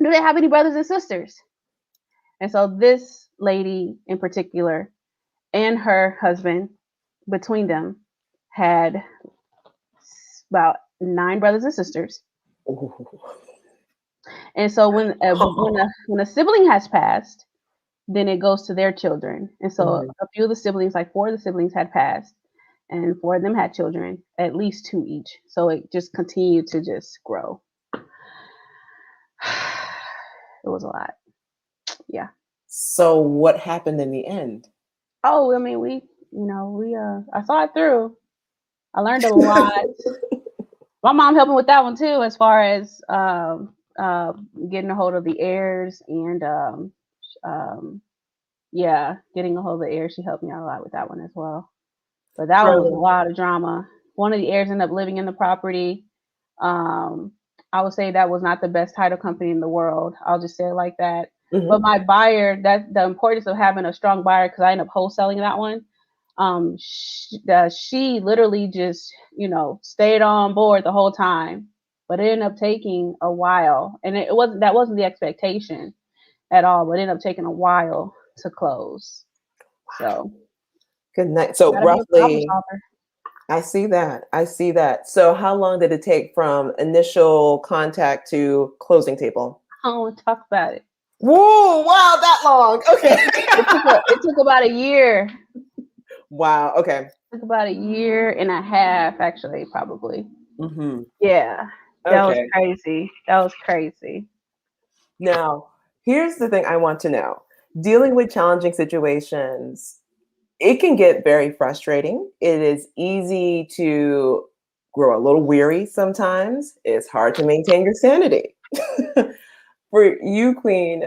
do they have any brothers and sisters? And so this lady in particular and her husband, between them, had about 9 brothers and sisters. Ooh. And so when a sibling has passed, then it goes to their children. And so a few of the siblings, like 4 of the siblings had passed, and 4 of them had children, at least 2 each. So it just continued to just grow. It was a lot. Yeah. So what happened in the end? Oh, I mean, I saw it through. I learned a lot. My mom helped me with that one too, as far as getting a hold of the heirs and getting a hold of the heirs. She helped me out a lot with that one as well. But that one was a lot of drama. One of the heirs ended up living in the property. I would say that was not the best title company in the world. I'll just say it like that. But my buyer, that the importance of having a strong buyer, because I ended up wholesaling that one. She literally just, stayed on board the whole time, but it ended up taking a while, and that wasn't the expectation at all, but it ended up taking a while to close. So good night. So roughly, I see that. So how long did it take from initial contact to closing table? I don't want to talk about it. Whoa, wow, that long. Okay. It took about a year. Wow. Okay. It took about a year and a half, actually, probably. Yeah. That was crazy. Now, here's the thing I want to know. Dealing with challenging situations, it can get very frustrating. It is easy to grow a little weary sometimes. It's hard to maintain your sanity. For you, Queen,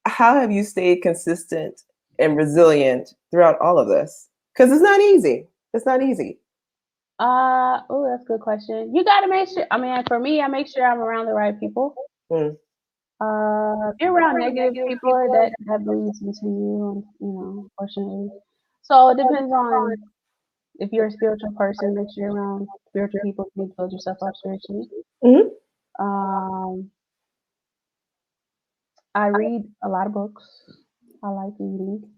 how have you stayed consistent and resilient throughout all of this? Because it's not easy. It's not easy. Oh, that's a good question. You got to make sure. I mean, for me, I make sure I'm around the right people. Mm. If you're around negative people, that bleeds into you, and unfortunately. So it depends on if you're a spiritual person. Make sure you're around spiritual people. You need to build yourself up spiritually. Mhm. Um, I read a lot of books. I like reading.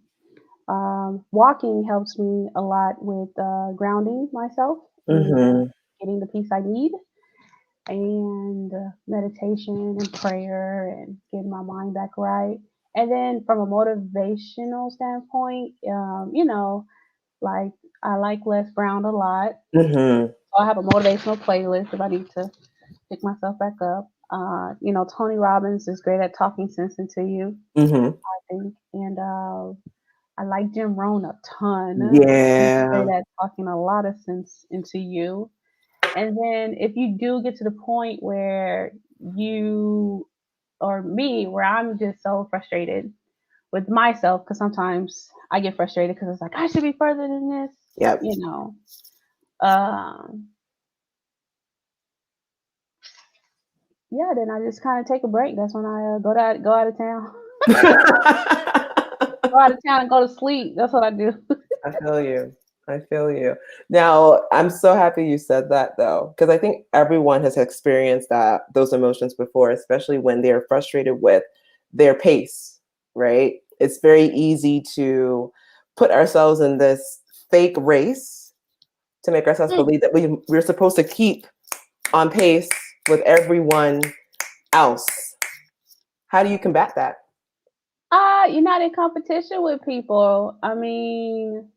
Walking helps me a lot with grounding myself and Mhm. getting the peace I need, and meditation and prayer and getting my mind back right. And then from a motivational standpoint, like I like Les Brown a lot. Mhm. So I have a motivational playlist if I need to pick myself back up. Tony Robbins is great at talking sense into you, Mhm. I think. And I like Jim Rohn a ton. He's great Yeah. at talking a lot of sense into you. And then if you do get to the point where you or me, where I'm just so frustrated with myself, because sometimes I get frustrated because it's like, I should be further than this, Yep. you know. Um, yeah, then I just kind of take a break. That's when I go out of town, go out of town and go to sleep. That's what I do. I feel you. I feel you. Now, I'm so happy you said that though, because I think everyone has experienced those emotions before, especially when they're frustrated with their pace, right? It's very easy to put ourselves in this fake race to make ourselves Mm. believe that we're supposed to keep on pace with everyone else. How do you combat that? You're not in competition with people. I mean,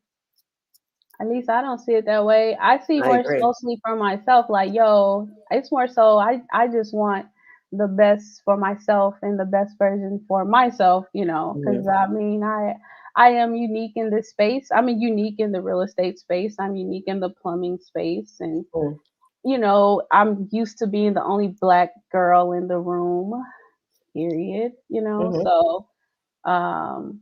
at least I don't see it that way. I see I more agree. mostly for myself, like, yo, it's more so I just want the best for myself and the best version for myself, because Mhm. I mean, I am unique in this space. I'm unique in the real estate space. I'm unique in the plumbing space, and Mm. I'm used to being the only black girl in the room. Period. Mhm. So um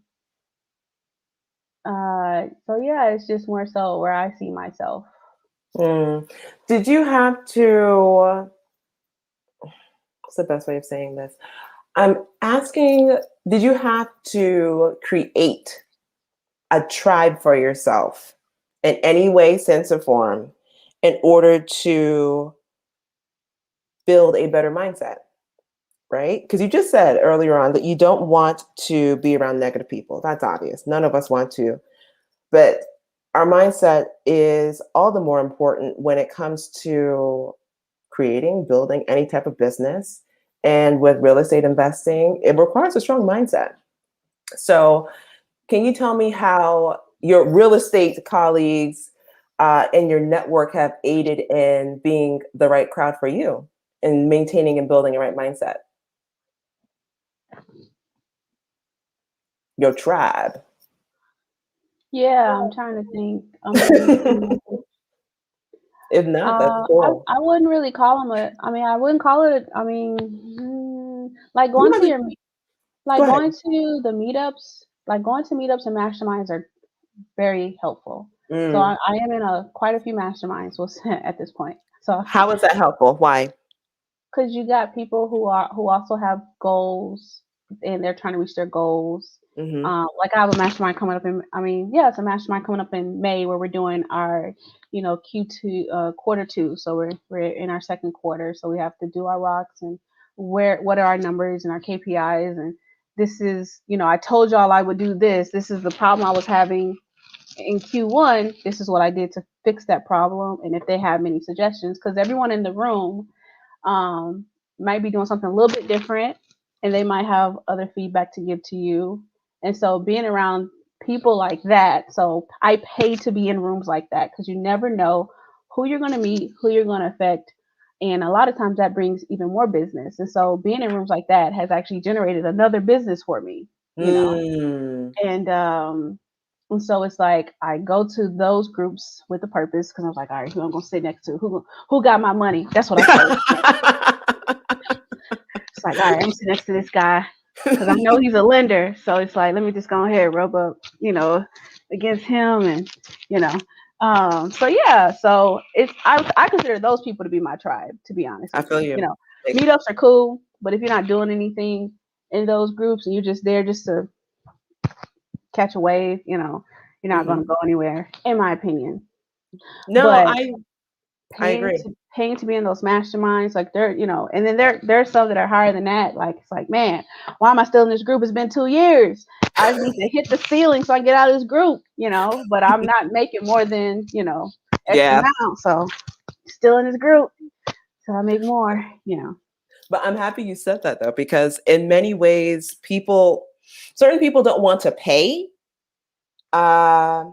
so yeah, it's just more so where I see myself. Mm. Did you have to, what's the best way of saying this? I'm asking, did you have to create a tribe for yourself in any way, sense, or form in order to build a better mindset, right? Because you just said earlier on that you don't want to be around negative people. That's obvious. None of us want to. But our mindset is all the more important when it comes to creating, building any type of business. And with real estate investing, it requires a strong mindset. So, can you tell me how your real estate colleagues and your network have aided in being the right crowd for you and maintaining and building a right mindset? Your tribe. Yeah, I'm trying to think. I mean, If not, that's cool. I wouldn't really call them I wouldn't call it. Like You going might to be, your go like ahead. going to the meetups, like going to meetups and masterminds are very helpful. So Mm. I am in quite a few masterminds at this point. So How is that helpful? Why? because you got people who also have goals and they're trying to reach their goals. Hmm. Like I have a mastermind coming up yeah, it's a mastermind coming up in May where we're doing our, Q2, quarter two. So we're in our second quarter. So we have to do our rocks and what are our numbers and our KPIs. And this is, I told y'all I would do this. This is the problem I was having in Q1. This is what I did to fix that problem. And if they have many suggestions, because everyone in the room um, might be doing something a little bit different and they might have other feedback to give to you. And so being around people like that, so I pay to be in rooms like that because you never know who you're going to meet, who you're going to affect. And a lot of times that brings even more business. And so being in rooms like that has actually generated another business for me. Mm. And And so it's like I go to those groups with a purpose because I was like, all right, who I'm gonna sit next to? Who got my money? That's what I started. It's like, all right, I'm gonna sit next to this guy because I know he's a lender. So it's like, let me just go ahead and rub up, against him, and you know. So yeah, so I consider those people to be my tribe, to be honest I with feel you. you. Like, Meetups are cool, but if you're not doing anything in those groups and you're just there just to catch a wave, you're not gonna mhm. go anywhere, in my opinion. No, But I paying agree. to paying to be in those masterminds, like they're, and then there's some that are higher than that. Like it's like, man, why am I still in this group? It's been 2 years. I just need to hit the ceiling so I can get out of this group. But I'm not making more than, X Yeah. amount. So still in this group. So I make more. But I'm happy you said that though, because in many ways, certain people don't want to pay. Uh,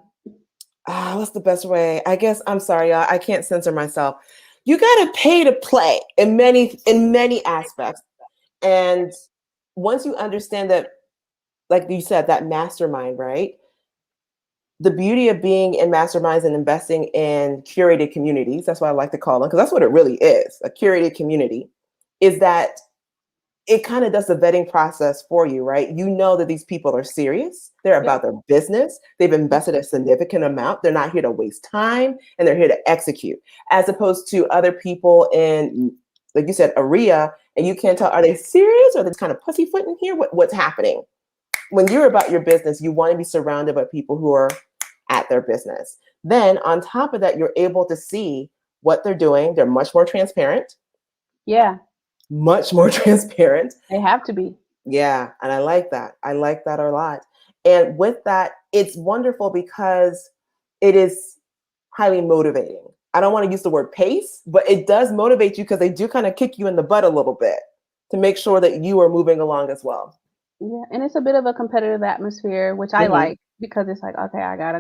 what's the best way? I guess I'm sorry, y'all. I can't censor myself. You gotta pay to play in many aspects. And once you understand that, like you said, that mastermind, right? The beauty of being in masterminds and investing in curated communities, that's what I like to call them, because that's what it really is, a curated community, is that it kind of does the vetting process for you, right? You know that these people are serious. They're Yep. about their business. They've invested a significant amount. They're not here to waste time, and they're here to execute, as opposed to other people in, like you said, area, and you can't tell, are they serious or are they kind of pussyfooting here? What's happening? When you're about your business, you want to be surrounded by people who are at their business. Then on top of that, you're able to see what they're doing. They're much more transparent, Yeah, much more transparent. they have to be. Yeah, and I like that. I like that a lot. And with that, it's wonderful because it is highly motivating. I don't want to use the word pace, but it does motivate you because they do kind of kick you in the butt a little bit to make sure that you are moving along as well. Yeah, and it's a bit of a competitive atmosphere, which I Hmm. like because it's like, okay, I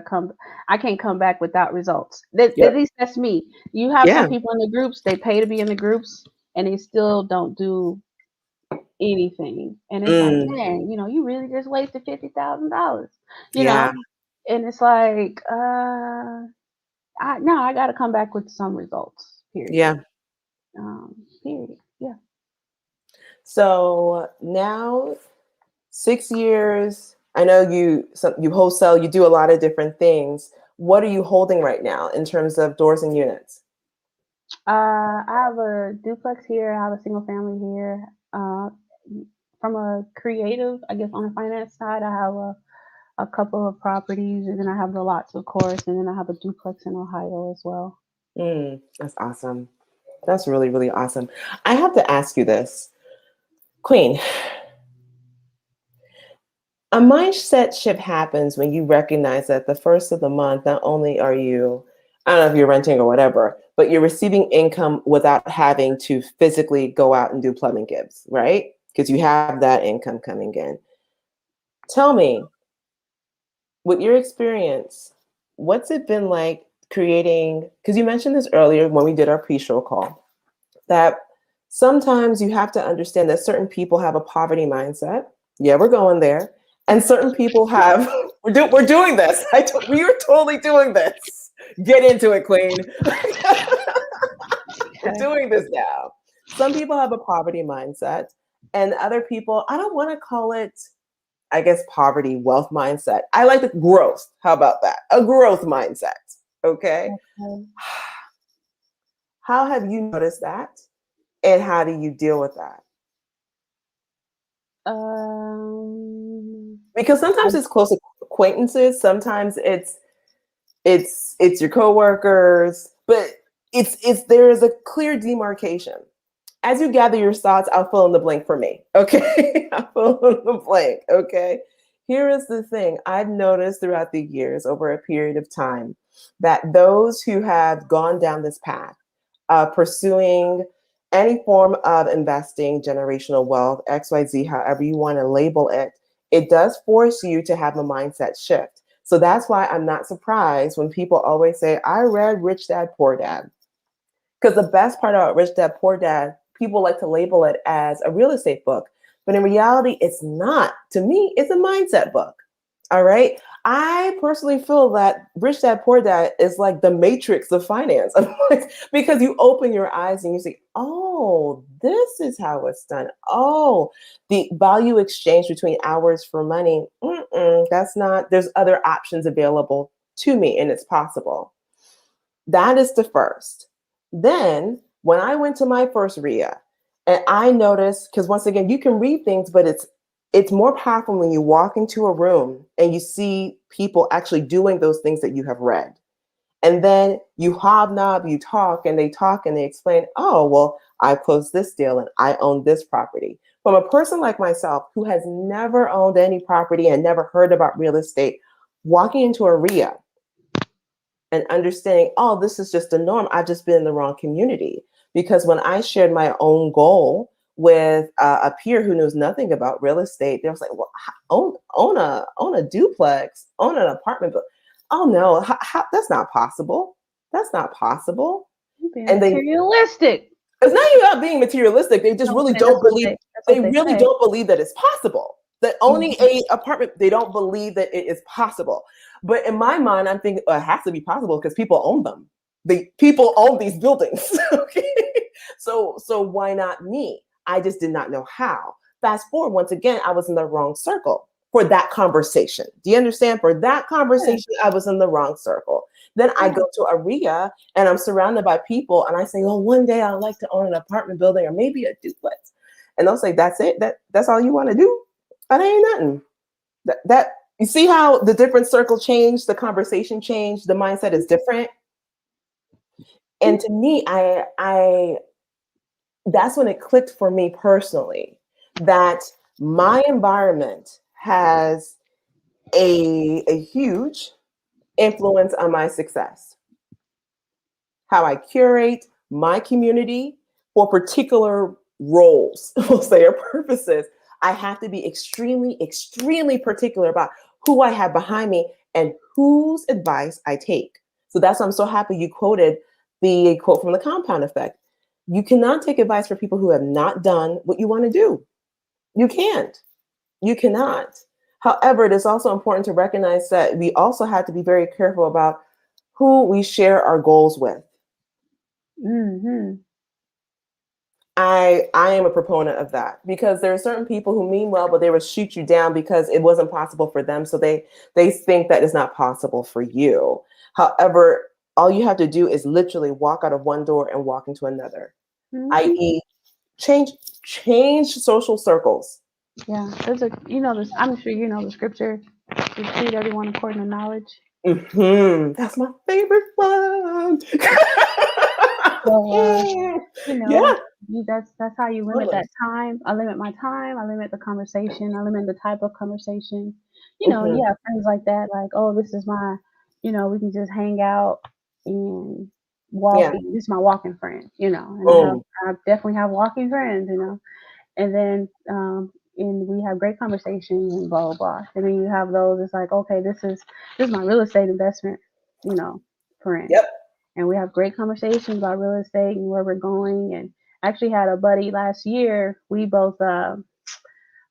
can't come back without results. At Yep. least that's me. You have some Yeah. people in the groups, they pay to be in the groups, and they still don't do anything. And it's like, Mm, man, you really just wasted $50,000, you yeah. know? And it's like, I got to come back with some results, period. Yeah. Period. Yeah. So now 6 years. I know you wholesale. You do a lot of different things. What are you holding right now in terms of doors and units? I have a duplex here. I have a single family here. From a creative, I guess, on the finance side, I have a couple of properties, and then I have the lots, of course, and then I have a duplex in Ohio as well. That's awesome. That's really, really awesome. I have to ask you this, Queen. A mindset shift happens when you recognize that the first of the month, not only are you, I don't know if you're renting or whatever, but you're receiving income without having to physically go out and do plumbing gigs, right? Because you have that income coming in. Tell me, with your experience, what's it been like creating? Because you mentioned this earlier when we did our pre-show call, that sometimes you have to understand that certain people have a poverty mindset. Yeah, we're going there. And certain people have, we're doing this. We are totally doing this. Get into it, Queen. We're Okay. doing this now. Some people have a poverty mindset, and other people, I don't want to call it, I guess, poverty, wealth mindset. I like the growth. How about that? A growth mindset. Okay. Okay. How have you noticed that? And how do you deal with that? Um, Because I sometimes it's close acquaintances, sometimes it's your coworkers, but it's there is a clear demarcation. As you gather your thoughts, I'll fill in the blank for me. Okay. I'll fill in the blank. Okay. Here is the thing I've noticed throughout the years over a period of time that those who have gone down this path, pursuing any form of investing, generational wealth, XYZ, however you want to label it, it does force you to have a mindset shift. So that's why I'm not surprised when people always say, I read Rich Dad Poor Dad. Because the best part about Rich Dad Poor Dad, people like to label it as a real estate book. But in reality, it's not. To me, it's a mindset book. All right. I personally feel that Rich Dad Poor Dad is like the matrix of finance. Because you open your eyes and you see, oh, this is how it's done. Oh, the value exchange between hours for money. That's not, there's other options available to me, and it's possible. That is the first. Then when I went to my first RIA, and I noticed, because once again, you can read things, but it's more powerful when you walk into a room and you see people actually doing those things that you have read. And then you hobnob, you talk and they explain, oh, well, I closed this deal and I own this property. From a person like myself who has never owned any property and never heard about real estate, walking into a RIA and understanding, oh, this is just a norm. I've just been in the wrong community. Because when I shared my own goal with a peer who knows nothing about real estate, they was like, well, own a duplex, own an apartment. But oh no, that's not possible. That's not possible. You're being And materialistic. it's not even about being materialistic. They just No, really that's don't what believe. that's They what they really say. don't believe that it's possible. That owning Mhm. a apartment, they don't believe that it is possible. But in my mind, I'm thinking, oh, it has to be possible because people own them. People own these buildings. Okay, so why not me? I just did not know how. Fast forward, once again, I was in the wrong circle for that conversation. Do you understand? For that Yeah, conversation, I was in the wrong circle. Then I yeah. go to a RIA and I'm surrounded by people and I say, oh, one day I'd like to own an apartment building or maybe a duplex. And they'll say, that's it? That's all you want to do? That ain't nothing. That you see how the different circle changed, the conversation changed, the mindset is different. And to me, I that's when it clicked for me personally that my environment has a huge influence on my success. How I curate my community for particular roles, we'll say, or purposes. I have to be extremely, extremely particular about who I have behind me and whose advice I take. So that's why I'm so happy you quoted the quote from the compound effect. You cannot take advice from people who have not done what you want to do. You can't. You cannot. However, it is also important to recognize that we also have to be very careful about who we share our goals with. Mhm. I am a proponent of that because there are certain people who mean well, but they will shoot you down because it wasn't possible for them. So they think that it's not possible for you. However, all you have to do is literally walk out of one door and walk into another, Mhm. i.e., change social circles. Yeah, there's a this. I'm sure you know the scripture. To treat everyone according to knowledge. That's my favorite one. So Yeah, that's how you limit totally. that time. I limit my time. I limit the conversation. I limit the type of conversation. Mhm. You have friends like that. Like, oh, this is my. We can just hang out and Yeah. walking. This is my walking friend. And Boom. I definitely have walking friends. And then and we have great conversations and blah blah blah. And then you have those. It's like, okay, this is my real estate investment. You know, friend. Yep. And we have great conversations about real estate and where we're going. And actually had a buddy last year. We both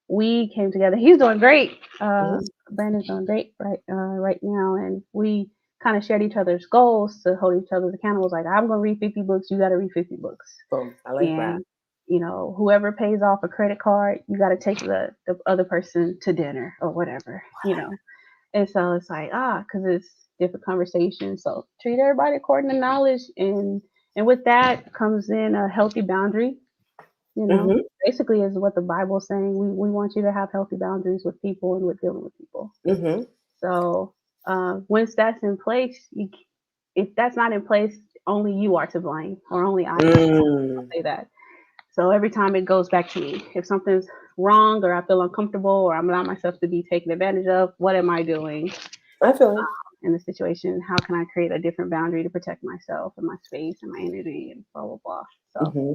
we came together. He's doing great. Mhm. Brandon's doing great right now, and we kind of shared each other's goals to hold each other accountable. It's like, I'm gonna read 50 books. You got to read 50 books. Boom. I like that. And whoever pays off a credit card, you got to take the other person to dinner or whatever. And so it's like, because it's different conversations. So treat everybody according to knowledge, and with that comes in a healthy boundary. You know, Hmm. basically is what the Bible's saying. We want you to have healthy boundaries with people and with dealing with people. Hmm. So once that's in place, if that's not in place, only you are to blame, or only I am. I'll Mm. say that. So every time it goes back to me. If something's wrong or I feel uncomfortable or I'm allowing myself to be taken advantage of, what am I doing I feel it. in the situation? How can I create a different boundary to protect myself and my space and my energy and blah, blah, blah. So, Hmm.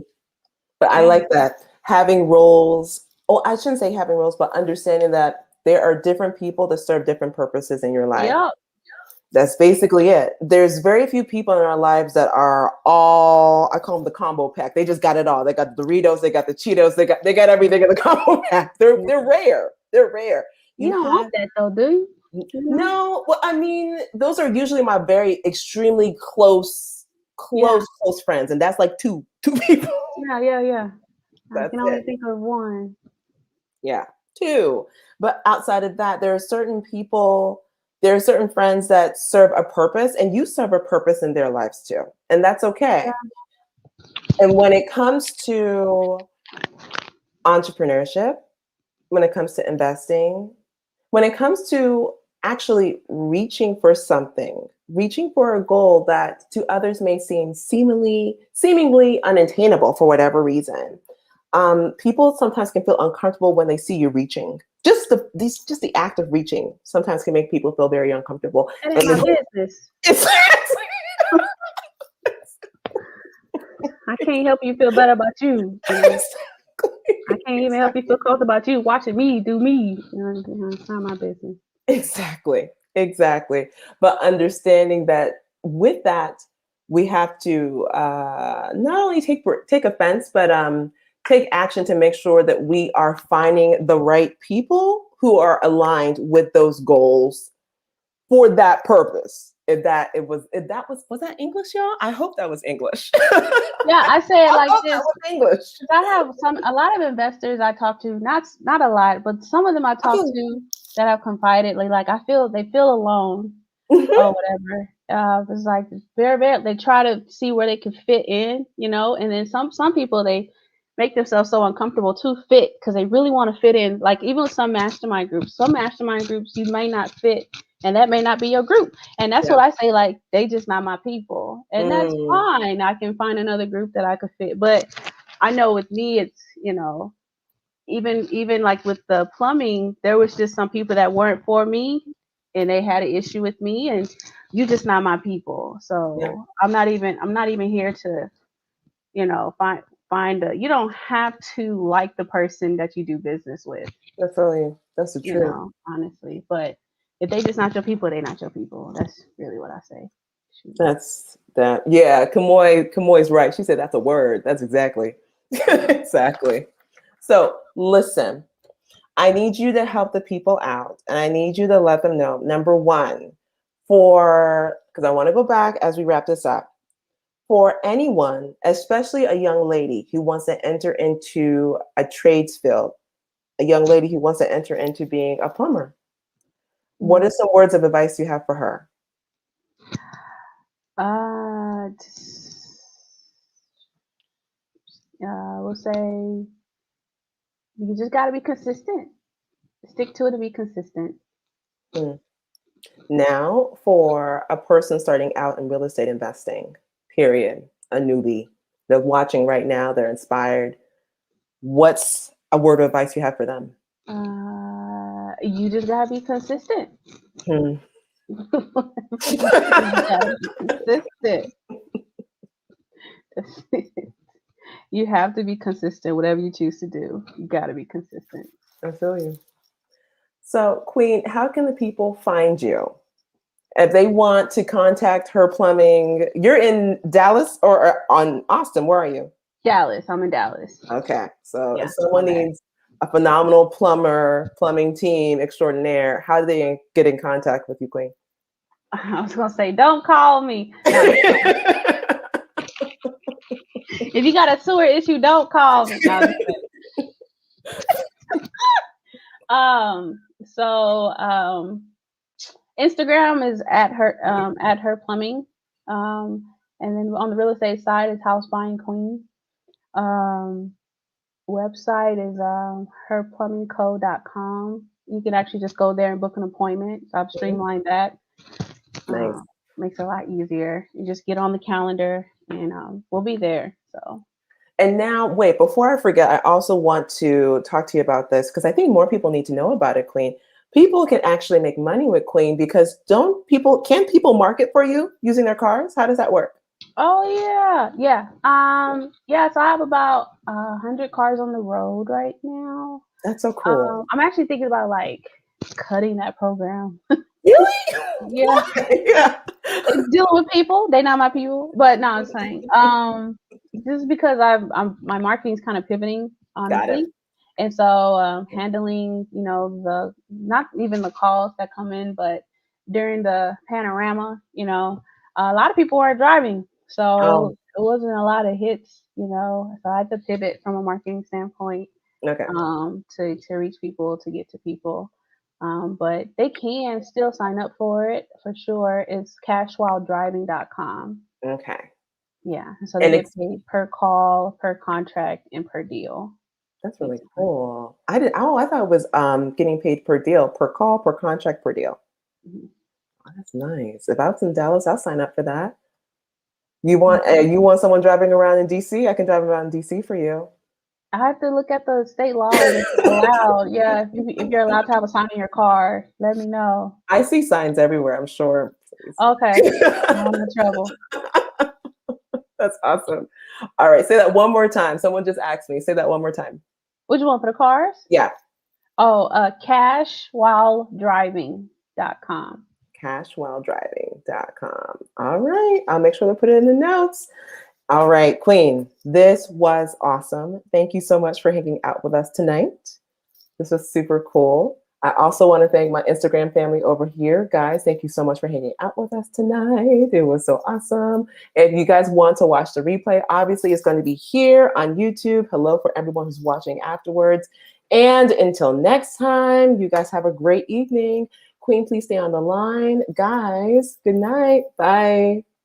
But I yeah. like that having roles. Oh, I shouldn't say having roles, but understanding that there are different people that serve different purposes in your life. Yep. That's basically it. There's very few people in our lives that are all, I call them the combo pack. They just got it all. They got the Doritos, they got the Cheetos, they got everything in the combo pack. They're Yeah. rare. They're rare. You You don't have want that though, do you? No, well, I mean, those are usually my very extremely close friends, and that's like two people. Yeah. I That's can only it. think of one. Yeah, two. But outside of that, there are certain people, there are certain friends that serve a purpose, and you serve a purpose in their lives too, and that's Yeah. okay. And when it comes to entrepreneurship, when it comes to investing, when it comes to actually reaching for something, reaching for a goal that to others may seem seemingly unattainable for whatever reason, people sometimes can feel uncomfortable when they see you reaching. Just the act of reaching sometimes can make people feel very uncomfortable. That ain't And my then, business. it's, I can't help you feel better about you. I can't even help you feel comfortable about you watching me do me. It's not my business. Exactly. But understanding that with that, we have to not only take offense, but take action to make sure that we are finding the right people who are aligned with those goals for that purpose. If that was that English, y'all? I hope that was English. Yeah, I say it I like hope that this. was English. 'Cause I have a lot of investors I talk to, not a lot, but some of them I I talk feel, to that have confided, like they feel alone Mhm. or whatever. It's like very they try to see where they can fit in, and then some people they make themselves so uncomfortable to fit because they really want to fit in. Like even with some mastermind groups you may not fit, and that may not be your group. And that's Yeah. what I say, like they just not my people, and that's Mm, fine. I can find another group that I could fit, but I know with me, it's even like with the plumbing, there was just some people that weren't for me, and they had an issue with me, and you just not my people. yeah, So I'm not even here to find a. You don't have to like the person that you do business with, definitely. That's the truth. honestly. But if they just not your people, they not your people. That's really what I say. Shoot. That's that. Yeah, Kamoy's right. She said that's a word. That's exactly. Exactly. So listen, I need you to help the people out, and I need you to let them know. Number one, because I want to go back as we wrap this up. For anyone, especially a young lady who wants to enter into a trades field, a young lady who wants to enter into being a plumber, what Mhm. are some words of advice you have for her? We'll say you just got to be consistent. Stick to it and be consistent. Hmm. Now, for a person starting out in real estate investing, period, a newbie, they're watching right now, they're inspired. What's a word of advice you have for them? You just gotta be consistent. Hmm. You gotta be consistent. You have to be consistent. Whatever you choose to do, you gotta be consistent. I feel you. So, Queen, how can the people find you? If they want to contact Her Plumbing, you're in Dallas or on Austin. Where are you? Dallas. I'm in Dallas. Okay. So if Yeah, my someone bad. needs a phenomenal plumbing team extraordinaire, how do they get in contact with you, Queen? I was gonna say, don't call me. No, just kidding. If you got a sewer issue, don't call me. No, just kidding. So Instagram is at her plumbing. And then on the real estate side is House Buying Queen. Um, Website is herplumbingco.com. You can actually just go there and book an appointment. So I've streamlined that. Nice. Makes it a lot easier. You just get on the calendar and we'll be there. So And now, wait, before I forget, I also want to talk to you about this because I think more people need to know about it, Queen. People can actually make money with Queen because can people market for you using their cars? How does that work? oh yeah. Yeah, so I have about 100 cars on the road right now. That's so cool. I'm actually thinking about like cutting that program. Really? Yeah. Why? Yeah. It's dealing with people. They not my people. But no, I'm saying just because I'm my marketing's kind of pivoting, Got it. honestly. And so handling, you know, the not even the calls that come in, but during the panorama, you know, a lot of people are driving, so Oh, it wasn't a lot of hits, you know. So I had to pivot from a marketing standpoint okay. to reach people, to get to people. But they can still sign up for it for sure. It's cashwhile driving.com. Okay. Yeah. So they And get it's paid per call, per contract, and per deal, that's really basically. cool. I thought it was getting paid per deal, per call, per contract, per deal. Mhm. Oh, that's nice. If I was in Dallas, I'll sign up for that. Mhm. You want someone driving around in DC? I can drive around in DC for you. I have to look at the state laws if it's allowed. Yeah, if you're allowed to have a sign in your car, let me know. I see signs everywhere, I'm sure. Okay. Now I'm in trouble. That's awesome. All right, say that one more time. Someone just asked me. Say that one more time. Which one for the cars? Yeah, Oh, cashwhiledriving.com. cashwhiledriving.com. All right, I'll make sure to put it in the notes. All right, Queen, this was awesome. Thank you so much for hanging out with us tonight. This was super cool. I also want to thank my Instagram family over here. Guys, thank you so much for hanging out with us tonight. It was so awesome. If you guys want to watch the replay, obviously it's going to be here on YouTube. Hello for everyone who's watching afterwards. And until next time, you guys have a great evening. Queen, please stay on the line. Guys, good night. Bye.